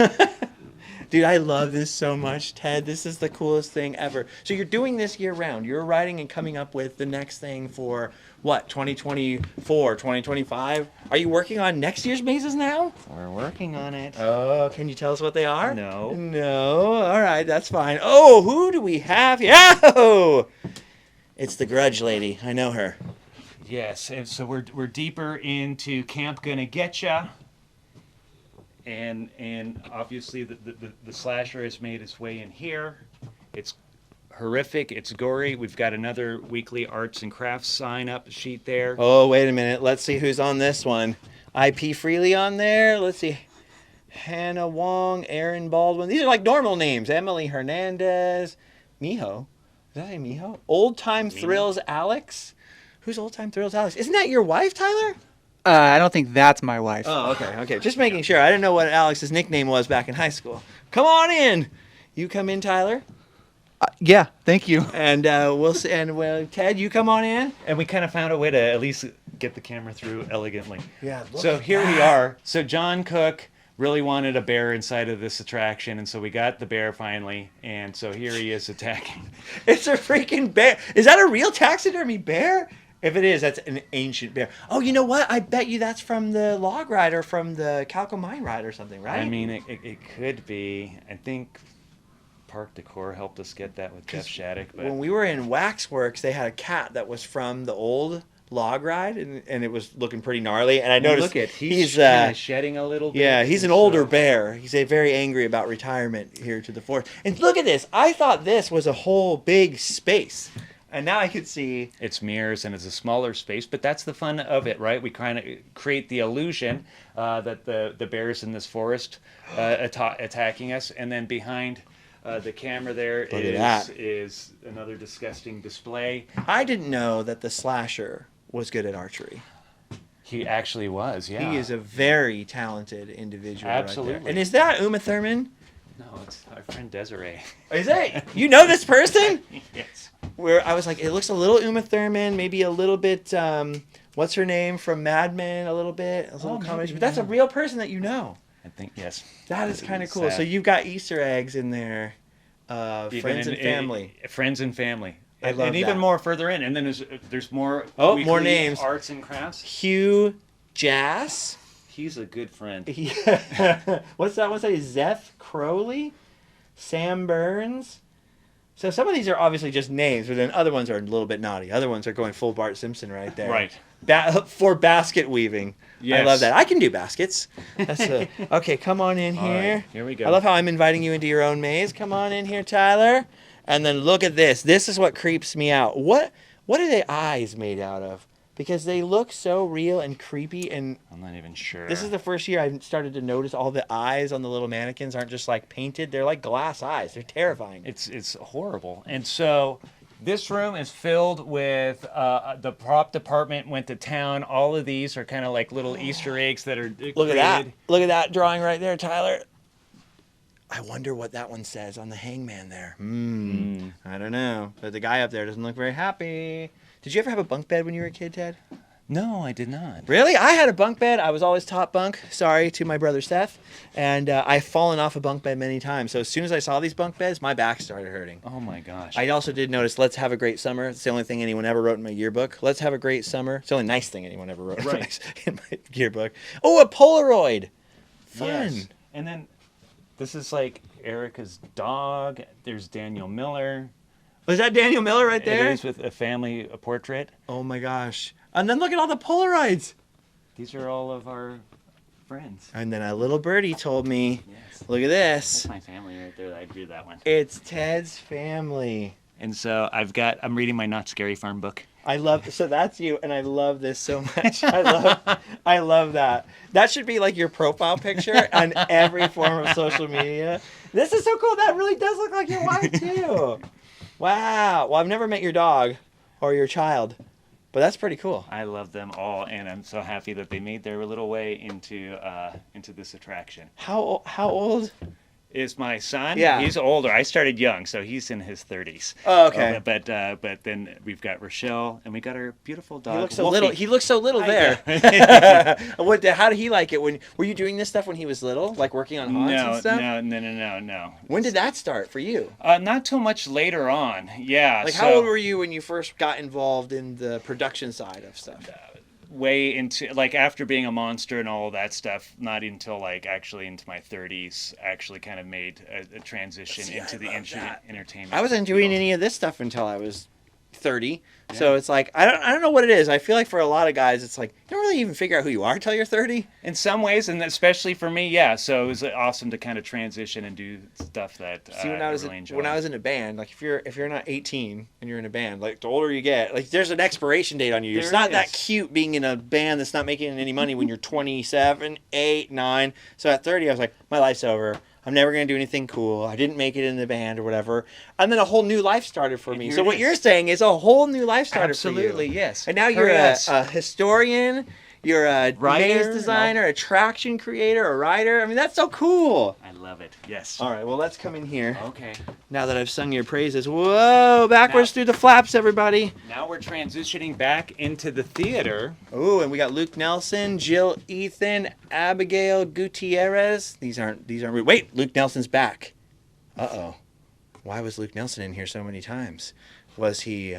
A: Dude, I love this so much, Ted. This is the coolest thing ever. So you're doing this year round. You're writing and coming up with the next thing for, what, 2024, 2025? Are you working on next year's mazes now?
B: We're working on it.
A: Oh, can you tell us what they are?
B: No.
A: No? All right, that's fine. Oh, who do we have here? Oh! It's the Grudge Lady. I know her.
B: Yes, and so we're deeper into Camp Gonna Getcha. And obviously the slasher has made its way in here. It's horrific. It's gory. We've got another weekly arts and crafts sign up sheet there.
A: Oh, wait a minute. Let's see who's on this one. IP Freely on there. Let's see. Hannah Wong, Aaron Baldwin. These are like normal names. Emily Hernandez. Miho. Is that name Miho? Old Time Thrills Alex. Who's Old Time Thrills Alex? Isn't that your wife, Tyler?
C: I don't think that's my wife.
A: Oh, okay. Just making sure. I didn't know what Alex's nickname was back in high school. Come on in. You come in, Tyler.
C: Yeah, thank you.
A: And we'll see. And Ted, you come on in.
B: And we kind of found a way to at least get the camera through elegantly.
A: Yeah.
B: So here we are. So John Cook really wanted a bear inside of this attraction, and so we got the bear finally. And so here he is attacking.
A: It's a freaking bear. Is that a real taxidermy bear? If it is, that's an ancient bear. Oh, you know what? I bet you that's from the log ride or from the Calco Mine ride or something, right?
B: I mean, it could be. I think Park Decor helped us get that with Jeff Shattuck. But
A: when we were in Waxworks, they had a cat that was from the old log ride, and it was looking pretty gnarly. And I noticed
B: he's kind of shedding a little bit.
A: Yeah, he's an older bear. He's very angry about retirement here to the forest. And look at this. I thought this was a whole big space. And now I can see
B: it's mirrors and it's a smaller space, but that's the fun of it, right? We kind of create the illusion that the bear's in this forest attacking us, and then behind The camera there
A: Look at that.
B: is another disgusting display.
A: I didn't know that the slasher was good at archery.
B: He actually was, yeah.
A: He is a very talented individual.
B: Absolutely.
A: Right there. And is that Uma Thurman?
B: No, it's our friend Desiree.
A: Is it? You know this person?
B: Yes.
A: Where I was like, it looks a little Uma Thurman, maybe a little bit, what's her name from Mad Men, a little combination. But that's a real person that you know.
B: I think, yes.
A: That is kind of cool. So you've got Easter eggs in there, friends and family.
B: Friends and family.
A: I love
B: and even
A: that.
B: more further in. And then there's more
A: more
B: weekly
A: names.
B: Arts and crafts.
A: Hugh Jass.
B: He's a good friend.
A: Yeah. What's that one say? Zeth Crowley? Sam Burns? So some of these are obviously just names, but then other ones are a little bit naughty. Other ones are going full Bart Simpson right there.
B: Right.
A: For basket weaving.
B: Yes.
A: I love that. I can do baskets. Okay, come on in
B: All
A: here.
B: right, here we go.
A: I love how I'm inviting you into your own maze. Come on in here, Tyler. And then look at this. This is what creeps me out. What are the eyes made out of? Because they look so real and creepy, and
B: I'm not even sure.
A: this is the first year I've started to notice all the eyes on the little mannequins aren't just like painted. They're like glass eyes. They're terrifying.
B: It's horrible. And so this room is filled with the prop department went to town. All of these are kind of like little Easter eggs that are
A: Look at that. Look at that drawing right there, Tyler. I wonder what that one says on the hangman there. I don't know. But the guy up there doesn't look very happy. Did you ever have a bunk bed when you were a kid, Ted?
B: No, I did not.
A: Really? I had a bunk bed. I was always top bunk. Sorry to my brother Seth. And I've fallen off a bunk bed many times. So as soon as I saw these bunk beds, my back started hurting.
B: Oh my gosh.
A: I also did notice, let's have a great summer. It's the only thing anyone ever wrote in my yearbook. Let's have a great summer. It's the only nice thing anyone ever wrote in my yearbook. Oh, a Polaroid. Fun.
B: Yes. And then this is like Erica's dog. There's Daniel Miller.
A: Was that Daniel Miller right there?
B: It is with a family portrait.
A: Oh my gosh. And then look at all the Polaroids.
B: These are all of our friends.
A: And then a little birdie told me,
B: Yes.
A: look at this.
B: That's my family right there. I drew that one.
A: It's Ted's family.
B: And so I'm reading my Not Scary Farm book.
A: So that's you, and I love this so much. I love that. That should be like your profile picture on every form of social media. This is so cool. That really does look like your wife too. Wow. Well, I've never met your dog or your child, but that's pretty cool.
B: I love them all, and I'm so happy that they made their little way into this attraction.
A: How old?
B: Is my son?
A: Yeah.
B: He's older. I started young, so he's in his 30s.
A: Oh, okay.
B: But then we've got Rochelle, and we got our beautiful dog.
A: He looks so
B: Wolfie.
A: little. He looks so little there. How did he like it? Were you doing this stuff when he was little, like working on haunts and stuff?
B: No.
A: When did that start for you?
B: Not too much later on. Yeah.
A: Like, how old were you when you first got involved in the production side of stuff?
B: Way into, like, after being a monster and all that stuff, not until like actually into my 30s, actually kind of made a transition into the entertainment.
A: I wasn't doing any of this stuff until I was 30. Yeah. So it's like, I don't know what it is. I feel like for a lot of guys, it's like, you don't really even figure out who you are until you're 30.
B: In some ways, and especially for me, yeah. So it was awesome to kind of transition and do stuff that
A: See, when I
B: really enjoyed.
A: When I was in a band, like if you're not 18 and you're in a band, like the older you get, like there's an expiration date on you. It's not that cute being in a band that's not making any money when you're 27, 8, 9. So at 30, I was like, my life's over. I'm never going to do anything cool. I didn't make it in the band or whatever. And then a whole new life started for me. So what you're saying is a whole new life started for you.
B: Absolutely, yes.
A: And now you're a historian, you're a maze designer, attraction creator, a writer. I mean, that's so cool.
B: I love it, yes.
A: All right, well, let's come in here.
B: Okay.
A: Now that I've sung your praises. Whoa, backwards through the flaps, everybody.
B: Now we're transitioning back into the theater.
A: Ooh, and we got Luke Nelson, Jill Ethan, Abigail Gutierrez. These aren't. Wait, Luke Nelson's back. Uh-oh. Why was Luke Nelson in here so many times? Was he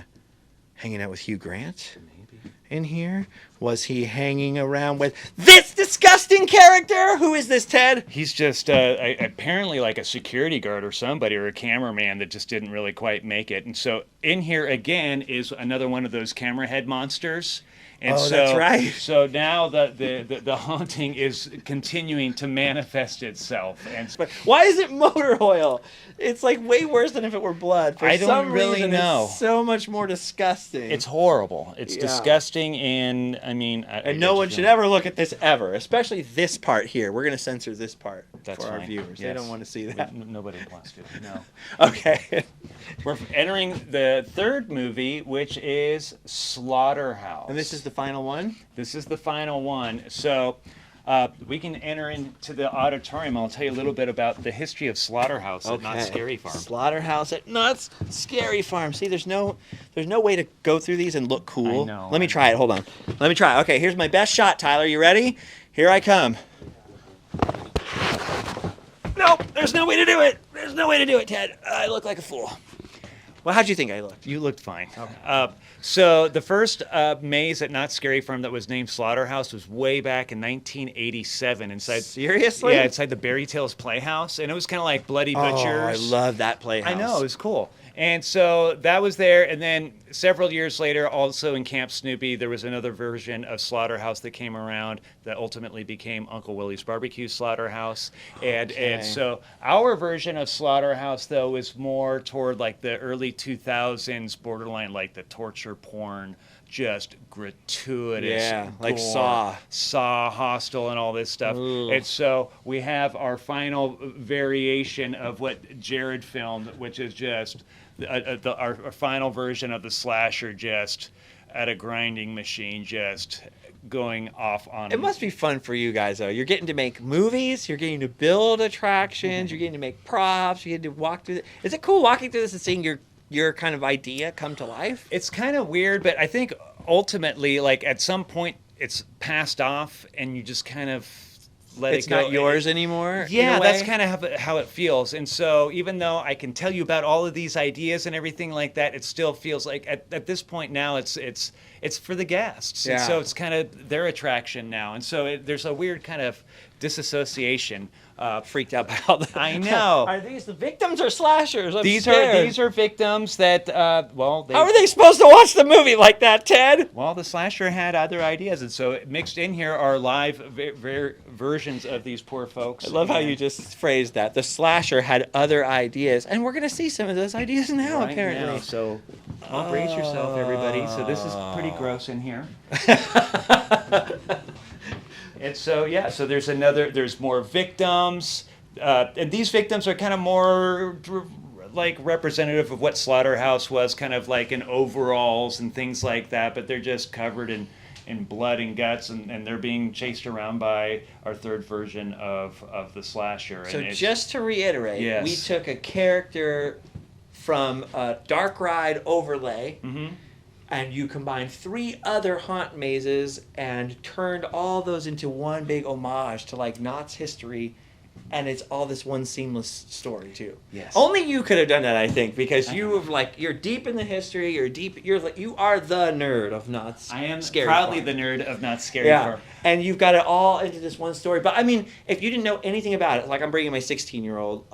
A: hanging out with Hugh Grant? Maybe. In here? Was he hanging around with this disgusting character? Who is this, Ted?
B: He's just apparently like a security guard or somebody or a cameraman that just didn't really quite make it. And so in here again is another one of those camera head monsters. And
A: that's right.
B: So now the haunting is continuing to manifest itself.
A: But why is it motor oil? It's like way worse than if it were blood. For
B: I don't
A: some
B: really
A: reason,
B: know.
A: It's so much more disgusting.
B: It's horrible. It's disgusting, and I mean,
A: and no one should ever look at this ever, especially this part here. We're gonna censor this part.
B: That's
A: for our
B: fine.
A: viewers. They
B: Yes.
A: don't want to see that.
B: Nobody wants to. No.
A: Okay.
B: We're entering the third movie, which is Slaughterhouse.
A: And this is the final one?
B: This is the final one. So we can enter into the auditorium. I'll tell you a little bit about the history of Slaughterhouse at Knott Scary Farm.
A: Slaughterhouse at Knott's Scary Farm. See, there's no way to go through these and look cool.
B: I know.
A: Let me try it. Hold on. Let me try it. Okay, here's my best shot, Tyler. You ready? Here I come. Nope, there's no way to do it. There's no way to do it, Ted. I look like a fool. Well, how'd you think I looked?
B: You looked fine. Okay. So the first maze at Knott Scary Farm that was named Slaughterhouse was way back in 1987 inside.
A: Seriously?
B: Yeah, inside the Berry Tales Playhouse, and it was kind of like Bloody Butchers.
A: Oh, I love that playhouse.
B: I know, it was cool. And so that was there, and then several years later, also in Camp Snoopy, there was another version of Slaughterhouse that came around that ultimately became Uncle Willie's Barbecue Slaughterhouse. And so our version of Slaughterhouse, though, is more toward like the early 2000s, borderline like the torture porn, just gratuitous.
A: Yeah, like
B: gore,
A: Saw,
B: Hostel, and all this stuff.
A: Ooh.
B: And so we have our final variation of what Jared filmed, which is just our final version of the slasher, just at a grinding machine, just going off on.
A: It must be fun for you guys, though. You're getting to make movies. You're getting to build attractions. You're getting to make props. You're getting to walk through. Is it cool walking through this and seeing your kind of idea come to life?
B: It's kind of weird, but I think ultimately, like at some point, it's passed off, and you just kind of let
A: It's
B: it go.
A: not yours anymore.
B: Yeah,
A: in a
B: that's
A: way?
B: kind of how it feels. And so even though I can tell you about all of these ideas and everything like that, it still feels like at this point now it's for the guests.
A: Yeah.
B: And so it's kind of their attraction now. And so there's a weird kind of disassociation.
A: Freaked out by all the.
B: I know.
A: Are these the victims or slashers? I'm
B: These
A: scared.
B: are victims that
A: How are they supposed to watch the movie like that, Ted?
B: Well, the slasher had other ideas, and so mixed in here are live versions of these poor folks.
A: I love how you just phrased that. The slasher had other ideas, and we're going to see some of those ideas now,
B: Right
A: apparently.
B: now. So brace yourself, everybody. So this is pretty gross in here. And so, yeah, so there's more victims. And these victims are kind of more like representative of what Slaughterhouse was, kind of like in overalls and things like that, but they're just covered in blood and guts, and they're being chased around by our third version of the slasher.
A: So
B: And
A: just to reiterate,
B: Yes.
A: we took a character from a Dark Ride overlay, and you combined 3 other haunt mazes and turned all those into one big homage to like Knott's history, and it's all this one seamless story too.
B: Yes.
A: Only you could have done that, I think, because you're deep in the history. You are the nerd of Knott's.
B: I am
A: Scary
B: proudly
A: Farm.
B: the nerd of Knott Scary
A: Yeah,
B: Farm.
A: and you've got it all into this one story. But I mean, if you didn't know anything about it, like I'm bringing my 16-year-old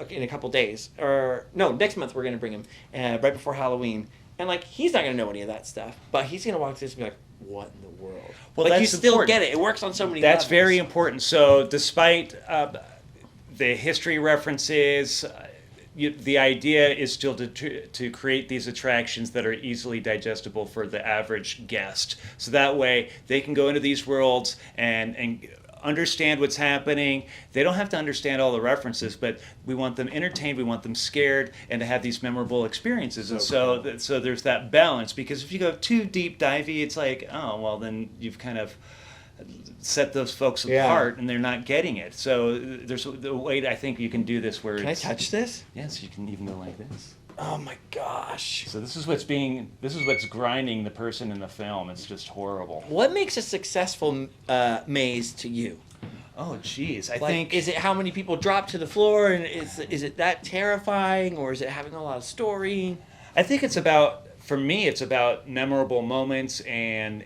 A: in a couple days, or no, next month we're gonna bring him right before Halloween, and like he's not gonna know any of that stuff, but he's gonna walk through this and be like, "What in the world?"
B: Well,
A: like
B: that's
A: you still
B: important.
A: get it. It works on so many.
B: That's
A: levels.
B: very important. So, despite the history references, the idea is still to create these attractions that are easily digestible for the average guest. So that way they can go into these worlds and understand what's happening. They don't have to understand all the references, but we want them entertained, we want them scared, and to have these memorable experiences. And so there's that balance, because if you go too deep divey, it's like, oh, well, then you've kind of set those folks apart, and they're not getting it. So there's a way I think you can do this where
A: Can I touch this?
B: Yes, you can even go like this.
A: Oh my gosh.
B: So this is what's grinding the person in the film. It's just horrible.
A: What makes a successful maze to you?
B: Oh, geez. I
A: Like,
B: think
A: is it how many people drop to the floor, and is it that terrifying, or is it having a lot of story?
B: I think it's about, for me, it's about memorable moments and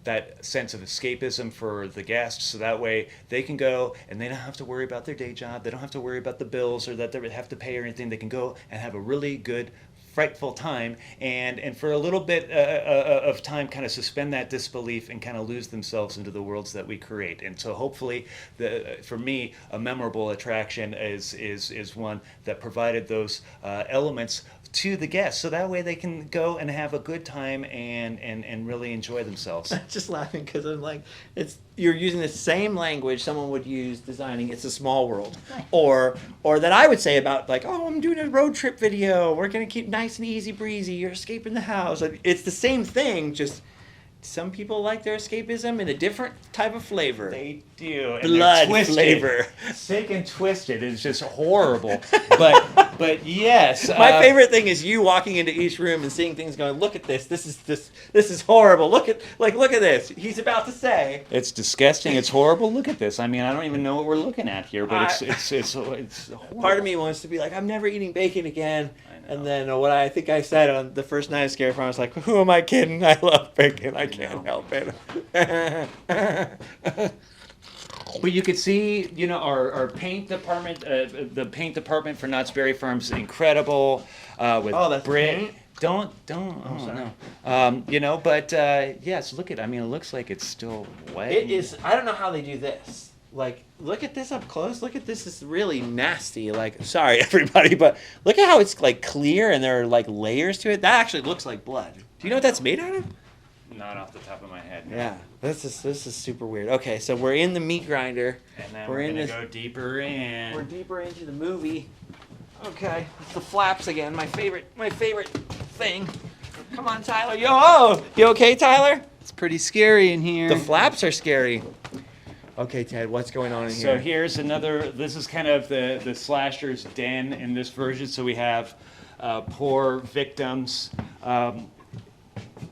B: that sense of escapism for the guests, so that way they can go and they don't have to worry about their day job, they don't have to worry about the bills or that they have to pay or anything. They can go and have a really good, frightful time, and for a little bit of time kind of suspend that disbelief and kind of lose themselves into the worlds that we create. And so hopefully, for me, a memorable attraction is one that provided those elements to the guests, so that way they can go and have a good time and really enjoy themselves.
A: I'm just laughing because I'm like, you're using the same language someone would use designing It's a Small World, or that I would say about like, oh, I'm doing a road trip video. We're gonna keep nice and easy breezy. You're escaping the house. It's the same thing. Just some people like their escapism in a different type of flavor.
B: They do. And
A: Blood
B: they're twisted.
A: flavor.
B: Sick and twisted is just horrible. But yes.
A: My favorite thing is you walking into each room and seeing things going, look at this. This is horrible. Look at this. He's about to say.
B: It's disgusting. It's horrible. Look at this. I mean, I don't even know what we're looking at here, but it's horrible.
A: Part of me wants to be like, I'm never eating bacon again. And then what I think I said on the first night of Scary Farm, I was like, who am I kidding? I love bacon. I can't help it.
B: But you could see, you know, our paint department, the paint department for Knott's Berry Farm's incredible. With
A: that's
B: Brit.
A: paint?
B: Don't. Oh, no. You know, but yes, look at. I mean, it looks like it's still wet.
A: It is. I don't know how they do this. Like, look at this up close. Look at this. It's really nasty. Like, sorry everybody, but look at how it's like clear and there are like layers to it. That actually looks like blood. Do you know what that's made out of?
B: Not off the top of my head.
A: Yeah, this is super weird. Okay, so we're in the meat grinder.
B: And then
A: we're
B: gonna go deeper in.
A: We're deeper into the movie. Okay, it's the flaps again. My favorite thing. Come on, Tyler. You okay, Tyler?
C: It's pretty scary in here.
A: The flaps are scary. Okay, Ted, what's going on in here?
B: So here's another. This is kind of the slasher's den in this version. So we have poor victims.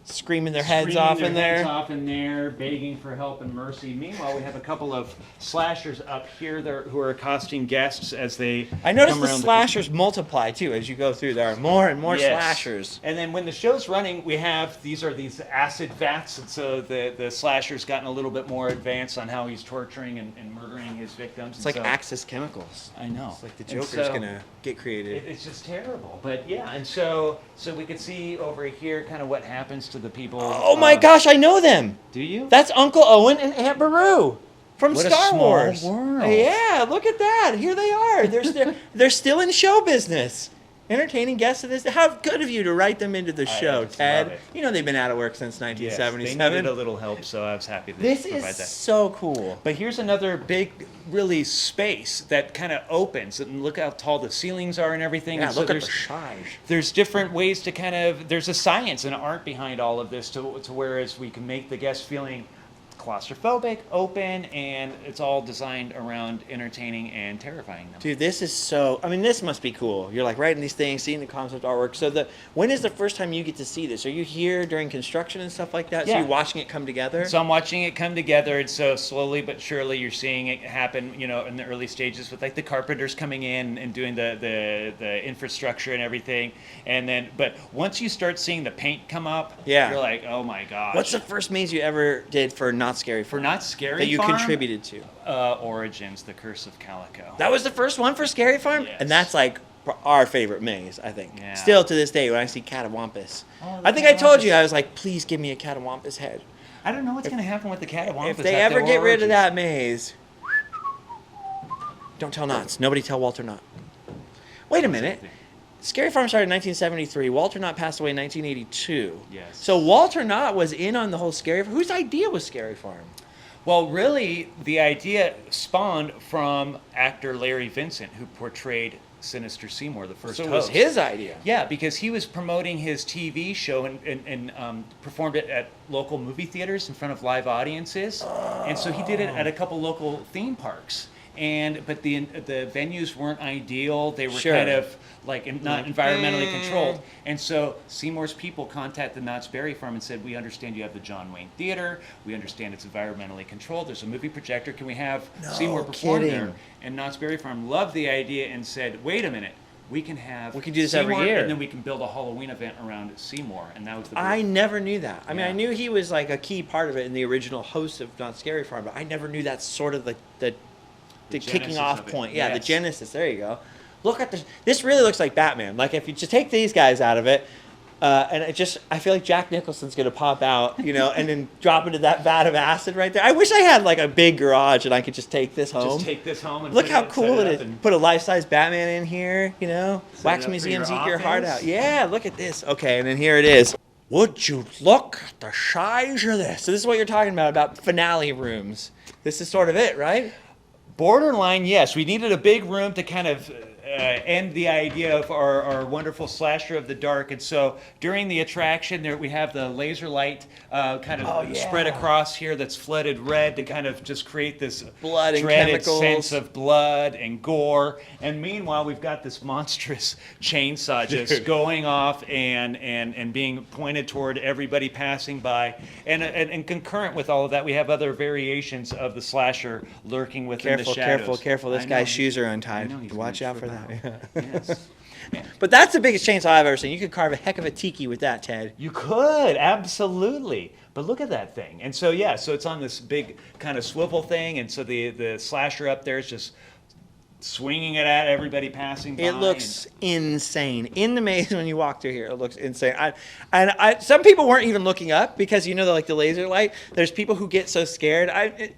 A: Screaming their heads off in
B: there, begging for help and mercy. Meanwhile, we have a couple of slashers up here who are accosting guests as they.
A: I noticed
B: come
A: the
B: around
A: slashers multiply too as you go through. There are more and more
B: Yes.
A: slashers.
B: And then when the show's running, we have these acid vats, and so the slasher's gotten a little bit more advanced on how he's torturing and murdering his victims.
A: It's like Axis Chemicals.
B: I know.
A: It's like the
B: And
A: Joker's
B: so-
A: gonna get created.
B: It's just terrible. But yeah, and so we could see over here kind of what happens to the people.
A: Oh my gosh, I know them.
B: Do you?
A: That's Uncle Owen and Aunt Beru from
B: What a
A: Star
B: small
A: Wars.
B: world.
A: Yeah, look at that. Here they are. They're still in show business. Entertaining guests of this. How good of you to write them into the show,
B: just
A: Ted.
B: love it.
A: You know they've been out of work since
B: Yes, they
A: 1977.
B: needed a little help, so I was happy to
A: This
B: provide
A: is
B: that.
A: so cool.
B: But here's another big, really space that kind of opens, and look how tall the ceilings are and everything.
A: Yeah,
B: and so
A: look at the
B: there's
A: size.
B: there's different ways to kind of there's a science and art behind all of this to whereas we can make the guests feeling claustrophobic, open, and it's all designed around entertaining and terrifying them.
A: Dude, this is so. I mean, this must be cool. You're like writing these things, seeing the concept artwork. So when is the first time you get to see this? Are you here during construction and stuff like that? So
B: Yeah.
A: you're watching it come together.
B: So I'm watching it come together, and so slowly but surely you're seeing it happen, you know, in the early stages with like the carpenters coming in and doing the infrastructure and everything. And then, but once you start seeing the paint come up,
A: Yeah.
B: you're like, oh my gosh.
A: What's the first maze you ever did for Not Scary
B: For Not Scary
A: that you
B: Farm?
A: contributed to?
B: Origins, The Curse of Calico.
A: That was the first one for Scary Farm,
B: Yes.
A: and that's like our favorite maze, I think.
B: Yeah.
A: Still to this day, when I see Catawampus,
B: Oh,
A: I think I told you I was like, please give me a Catawampus head.
B: I don't know what's going to happen with the Catawampus.
A: If they
B: at
A: ever
B: the
A: get rid of
B: Origins.
A: that maze, don't tell Knotts. Nobody tell Walter Knott. Wait a minute. Scary Farm started in 1973. Walter Knott passed away in 1982.
B: Yes.
A: So Walter Knott was in on the whole Scary Farm. Whose idea was Scary Farm?
B: Well, really, the idea spawned from actor Larry Vincent, who portrayed Sinister Seymour, the first
A: So it
B: host.
A: was his idea.
B: Yeah, because he was promoting his TV show and performed it at local movie theaters in front of live audiences, and so he did it at a couple local theme parks. But the venues weren't ideal; they were
A: Sure.
B: kind of like not environmentally controlled. And so Seymour's people contacted Knott's Berry Farm and said, "We understand you have the John Wayne Theater. We understand it's environmentally controlled. There's a movie projector. Can we have Seymour perform
A: kidding.
B: there?" And Knott's Berry Farm loved the idea and said, "Wait a minute. We can do
A: this every year.
B: and then we can build a Halloween event around Seymour." And that was the
A: I never knew that. I mean,
B: Yeah.
A: I knew he was like a key part of it and the original host of Not Scary Farm, but I never knew that's sort of the kicking
B: genesis
A: off
B: of it.
A: point. Yeah, the
B: Yes.
A: genesis. There you go. Look at this. This really looks like Batman. Like if you just take these guys out of it, and I feel like Jack Nicholson's gonna pop out, you know, and then drop into that vat of acid right there. I wish I had like a big garage and I could just take this home.
B: Just take this home and
A: Look
B: put
A: how
B: set
A: cool it
B: up
A: is.
B: and-
A: Put a life-size Batman in here, you know.
B: Set
A: Wax
B: it up for
A: museums,
B: your
A: eat your heart
B: office.
A: out. Yeah, look at this. Okay, and then here it is. Would you look at the size of this? So this is what you're talking about finale rooms. This is sort of it, right?
B: Borderline, yes. We needed a big room to kind of end the idea of our wonderful slasher of the dark. And so during the attraction, there we have the laser light kind of spread across here that's flooded red to kind of just create this
A: Blood and
B: dreaded
A: chemicals.
B: sense of blood and gore. And meanwhile, we've got this monstrous chainsaw just going off and being pointed toward everybody passing by. And concurrent with all of that, we have other variations of the slasher lurking within the shadows.
A: Careful. This
B: I know,
A: guy's shoes are
B: I
A: untied.
B: know, he's
A: Watch
B: gonna
A: out for
B: trip
A: that.
B: Yes.
A: But that's the biggest chainsaw I've ever seen. You could carve a heck of a tiki with that, Ted.
B: You could, absolutely. But look at that thing. And so, yeah, so it's on this big kind of swivel thing. And so the slasher up there is just swinging it at everybody passing by.
A: It looks insane. In the maze when you walk through here, it looks insane. Some people weren't even looking up because, the laser light. There's people who get so scared.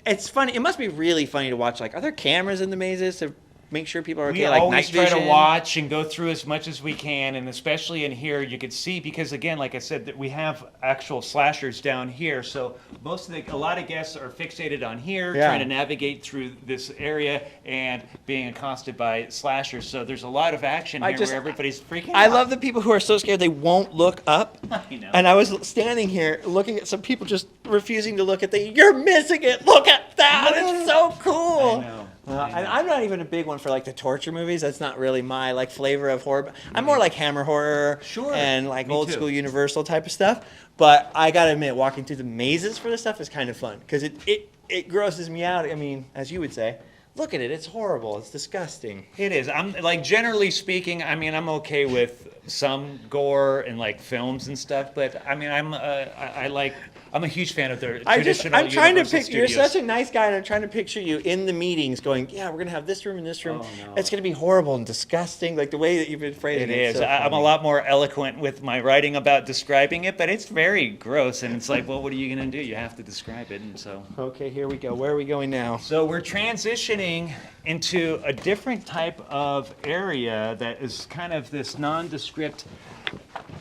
A: It's funny. It must be really funny to watch. Like, are there cameras in the mazes to make sure people are okay?
B: We
A: Like
B: always
A: night
B: try
A: vision?
B: to watch and go through as much as we can, and especially in here, you can see because again, like I said, that we have actual slashers down here. So a lot of guests are fixated on here, trying to navigate through this area and being accosted by slashers. So there's a lot of action here where everybody's freaking out.
A: I love the people who are so scared they won't look up.
B: I know.
A: And I was standing here looking at some people just refusing to look at you're missing it. Look at that. It's so cool.
B: I know.
A: And I'm not even a big one for the torture movies. That's not really my flavor of horror. I'm more like Hammer horror and old school Universal type of stuff. But I gotta admit, walking through the mazes for this stuff is kind of fun because it grosses me out. I mean, as you would say, look at it. It's horrible. It's disgusting.
B: It is. I'm generally speaking, I mean, I'm okay with some gore and films and stuff, but I mean, I'm a huge fan of their traditional
A: I'm trying to
B: Universal
A: picture. You're
B: Studios.
A: such a nice guy, and I'm trying to picture you in the meetings, going, "Yeah, we're gonna have this room and this room.
B: Oh, no.
A: It's gonna be horrible and disgusting." Like the way that you've been phrasing
B: It
A: it.
B: is.
A: So
B: I'm a
A: funny.
B: lot more eloquent with my writing about describing it, but it's very gross, and it's like, well, what are you going to do? You have to describe it, and so.
A: Okay, here we go. Where are we going now?
B: So we're transitioning into a different type of area that is kind of this nondescript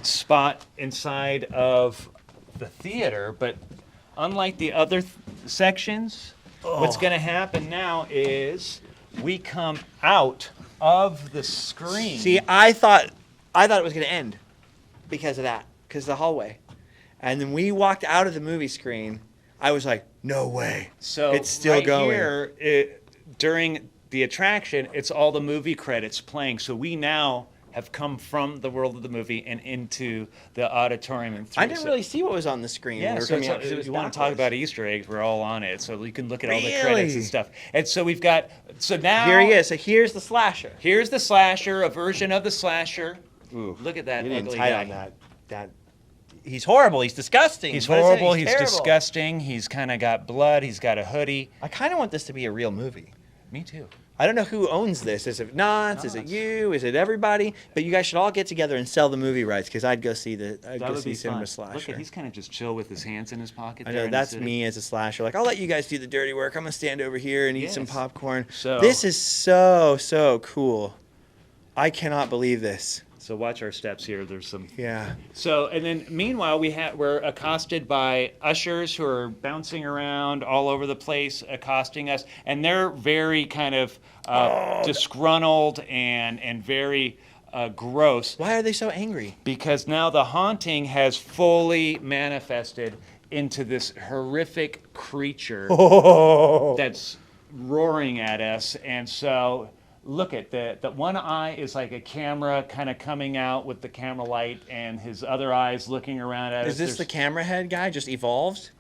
B: spot inside of the theater, but unlike the other sections, what's going to happen now is we come out of the screen.
A: See, I thought it was gonna end because of that, because of the hallway, and then we walked out of the movie screen. I was like, "No way!"
B: So
A: it's still
B: right
A: going.
B: Here, during the attraction, it's all the movie credits playing. So we now have come from the world of the movie and into the auditorium and through.
A: I didn't really see what was on the screen.
B: Yeah,
A: when we were
B: so
A: coming out, 'cause it was
B: you want to talk
A: backwards.
B: about Easter eggs? We're all on it, so you can look at all the
A: Really?
B: credits and stuff. And so we've got. So now
A: Here he is. So here's the slasher.
B: Here's the slasher, a version of the slasher.
A: Ooh,
B: Look at that
A: you didn't
B: ugly
A: tie
B: guy.
A: on that. He's horrible. He's disgusting.
B: He's
A: What is it?
B: horrible. He's
A: terrible.
B: disgusting. He's kind of got blood. He's got a hoodie.
A: I kind of want this to be a real movie.
B: Me too.
A: I don't know who owns this. Is it Knott? Is it you? Is it everybody? But you guys should all get together and sell the movie rights because I'd go see
B: That would be
A: Cinema
B: fun.
A: Slasher.
B: Look at he's kind of just chill with his hands in his pocket.
A: I
B: there
A: know
B: in
A: that's
B: the city.
A: me as a slasher. Like I'll let you guys do the dirty work. I'm gonna stand over here and eat some
B: Yes.
A: popcorn.
B: So-
A: This is so cool. I cannot believe this.
B: So watch our steps here. There's some.
A: Yeah.
B: So and then meanwhile we're accosted by ushers who are bouncing around all over the place, accosting us, and they're very kind of disgruntled and very gross
A: Why are they so angry?
B: because now the haunting has fully manifested into this horrific creature that's roaring at us, and so. Look at the one eye is like a camera kind of coming out with the camera light, and his other eye's looking around at us.
A: Is this the camera head guy just evolved?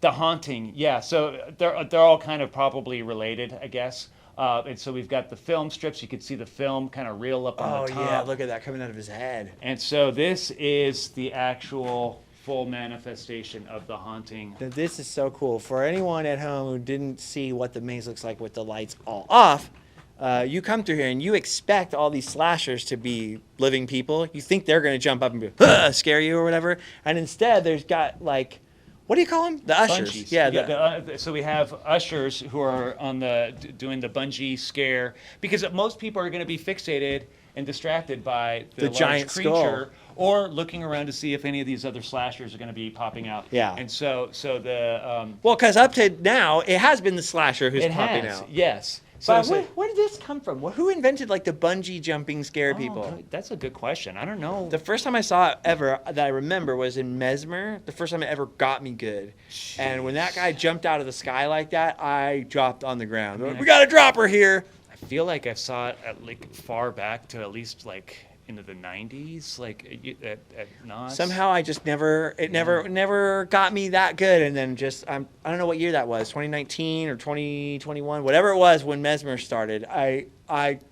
B: The haunting? Yeah. So they're all kind of probably related, I guess. And so we've got the film strips. You can see the film kind of reel up on the top.
A: Yeah, look at that coming out of his head.
B: And so this is the actual full manifestation of the haunting.
A: This is so cool. For anyone at home who didn't see what the maze looks like with the lights all off, you come through here and you expect all these slashers to be living people. You think they're going to jump up and be, scare you or whatever. And instead, there's got what What do you call them? The ushers.
B: Bungees.
A: Yeah.
B: So we have ushers who are on doing the bungee scare, because most people are going to be fixated and distracted by the large
A: giant
B: creature,
A: skull.
B: or looking around to see if any of these other slashers are going to be popping out.
A: Yeah.
B: And so the
A: Well, because up to now, it has been the slasher who's popping out.
B: yes. So
A: But
B: it's like,
A: where did this come from? Who invented like the bungee jumping scare people?
B: that's a good question. I don't know.
A: The first time I saw it ever that I remember was in Mesmer. The first time it ever got me good. And when that guy jumped out of the sky like that, I dropped on the ground. We got a dropper here.
B: I feel like I saw it at like far back to at least like into the 90s, like at Knott.
A: Somehow I just never got me that good. And then I don't know what year that was, 2019 or 2021, whatever it was when Mesmer started.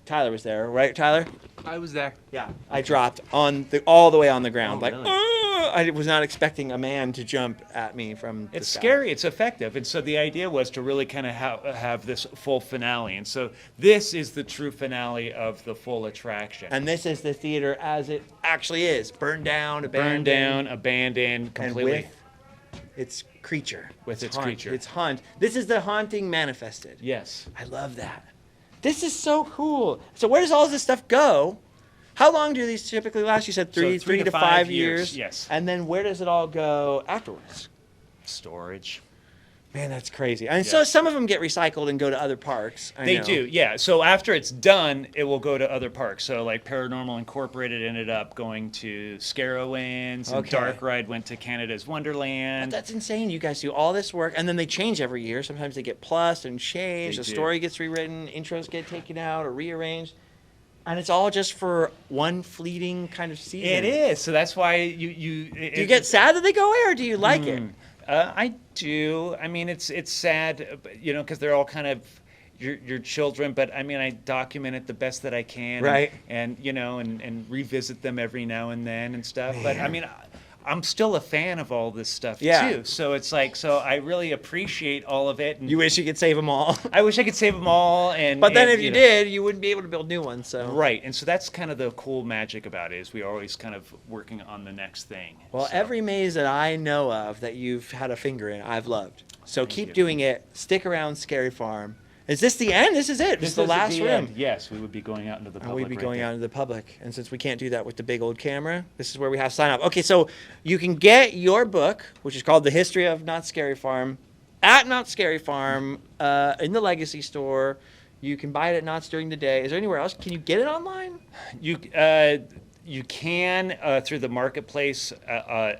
A: Tyler was there, right, Tyler?
C: I was there.
A: Yeah. I dropped all the way on the ground.
B: Oh,
A: like,
B: really?
A: I was not expecting a man to jump at me from the
B: It's
A: sky.
B: scary. It's effective. And so the idea was to really kind of have this full finale. And so this is the true finale of the full attraction.
A: And this is the theater as it actually is. Burned down,
B: Abandoned, completely.
A: and with its creature.
B: With its
A: haunt.
B: creature.
A: Its haunt. This is the haunting manifested.
B: Yes.
A: I love that. This is so cool. So where does all this stuff go? How long do these typically last? You said three to 5 years.
B: Yes.
A: And then where does it all go afterwards?
B: Storage.
A: Man, that's crazy. And so some of them get recycled and go to other parks. I
B: They
A: know.
B: do, yeah. So after it's done, it will go to other parks. So like Paranormal Incorporated ended up going to Scarowinds, and
A: Okay.
B: Dark Ride went to Canada's
A: But
B: Wonderland.
A: that's insane. You guys do all this work, and then they change every year. Sometimes they get plus and changed.
B: They
A: The
B: do.
A: story gets rewritten. Intros get taken out or rearranged. And it's all just for one fleeting kind of season.
B: It is. So that's why
A: Do you get sad that they go away, or do you like it?
B: I do. I mean, it's sad, you know, because they're all kind of your children. But I mean, I document it the best that I can,
A: Right.
B: And you know, and revisit them every now and then and stuff. But I mean, I'm still a fan of all this stuff
A: Yeah.
B: too. So it's like, so I really appreciate all of it. And
A: You wish you could save them all.
B: I wish I could save them all.
A: But then
B: and,
A: if you
B: know.
A: did, you wouldn't be able to build new ones. So
B: Right, and so that's kind of the cool magic about it, is we are always kind of working on the next thing.
A: Well,
B: So,
A: every maze that I know of that you've had a finger in, I've loved. So keep
B: you.
A: doing it. Stick around, Scary Farm. Is this the end? This is it. This is the
B: is
A: last room.
B: end. Yes, we would be going out into the
A: And
B: public.
A: we'd be
B: right
A: going
B: there.
A: out into the public. And since we can't do that with the big old camera, this is where we have sign up. Okay, so you can get your book, which is called The History of Knott's Scary Farm, at Knott's Scary Farm in the Legacy store. You can buy it at Knott's during the day. Is there anywhere else? Can you get it online?
B: You can through the marketplace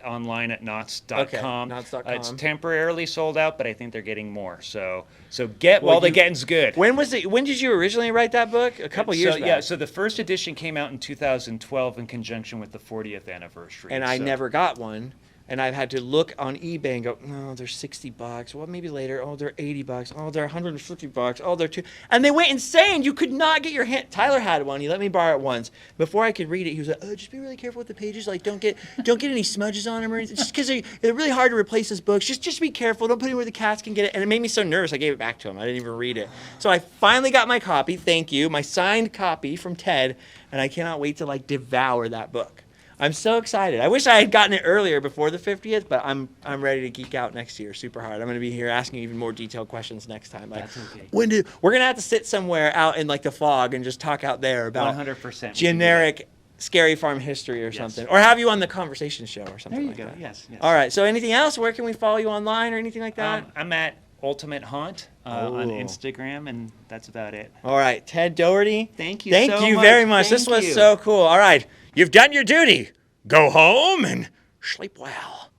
B: online at knotts.com.
A: Okay, knotts.com.
B: It's temporarily sold out, but I think they're getting more. So get while the getting's good.
A: When did you originally write that book? A couple years back.
B: Yeah, so the first edition came out in 2012 in conjunction with the 40th anniversary.
A: And I
B: so-
A: never got one. And I've had to look on eBay and go, oh, they're $60. Well, maybe later. Oh, they're $80. Oh, they're $150. Oh, they're two. And they went insane. You could not get your hand. Tyler had one. He let me borrow it once. Before I could read it, he was like, oh, just be really careful with the pages. Like, don't get any smudges on them or anything. Just because they're really hard to replace as books. Just be careful. Don't put it where the cats can get it. And it made me so nervous. I gave it back to him. I didn't even read it. So I finally got my copy. Thank you. My signed copy from Ted. And I cannot wait to like devour that book. I'm so excited. I wish I had gotten it earlier before the 50th, but I'm ready to geek out next year super hard. I'm going to be here asking even more detailed questions next time. Like,
B: That's okay.
A: we're going to have to sit somewhere out in like the fog and just talk out there about
B: 100%.
A: generic Scary Farm history or something. Or have you on the conversation show or something
B: There you
A: like
B: go.
A: that.
B: Yes.
A: All right. So anything else? Where can we follow you online or anything like that?
B: I'm at Ultimate Haunt on
A: Oh.
B: Instagram, and that's about it.
A: All right. Ted Dougherty.
B: Thank you
A: Thank
B: so
A: you
B: much.
A: very much. This
B: Thank
A: was
B: you.
A: so cool. All right. You've done your duty. Go home and sleep well.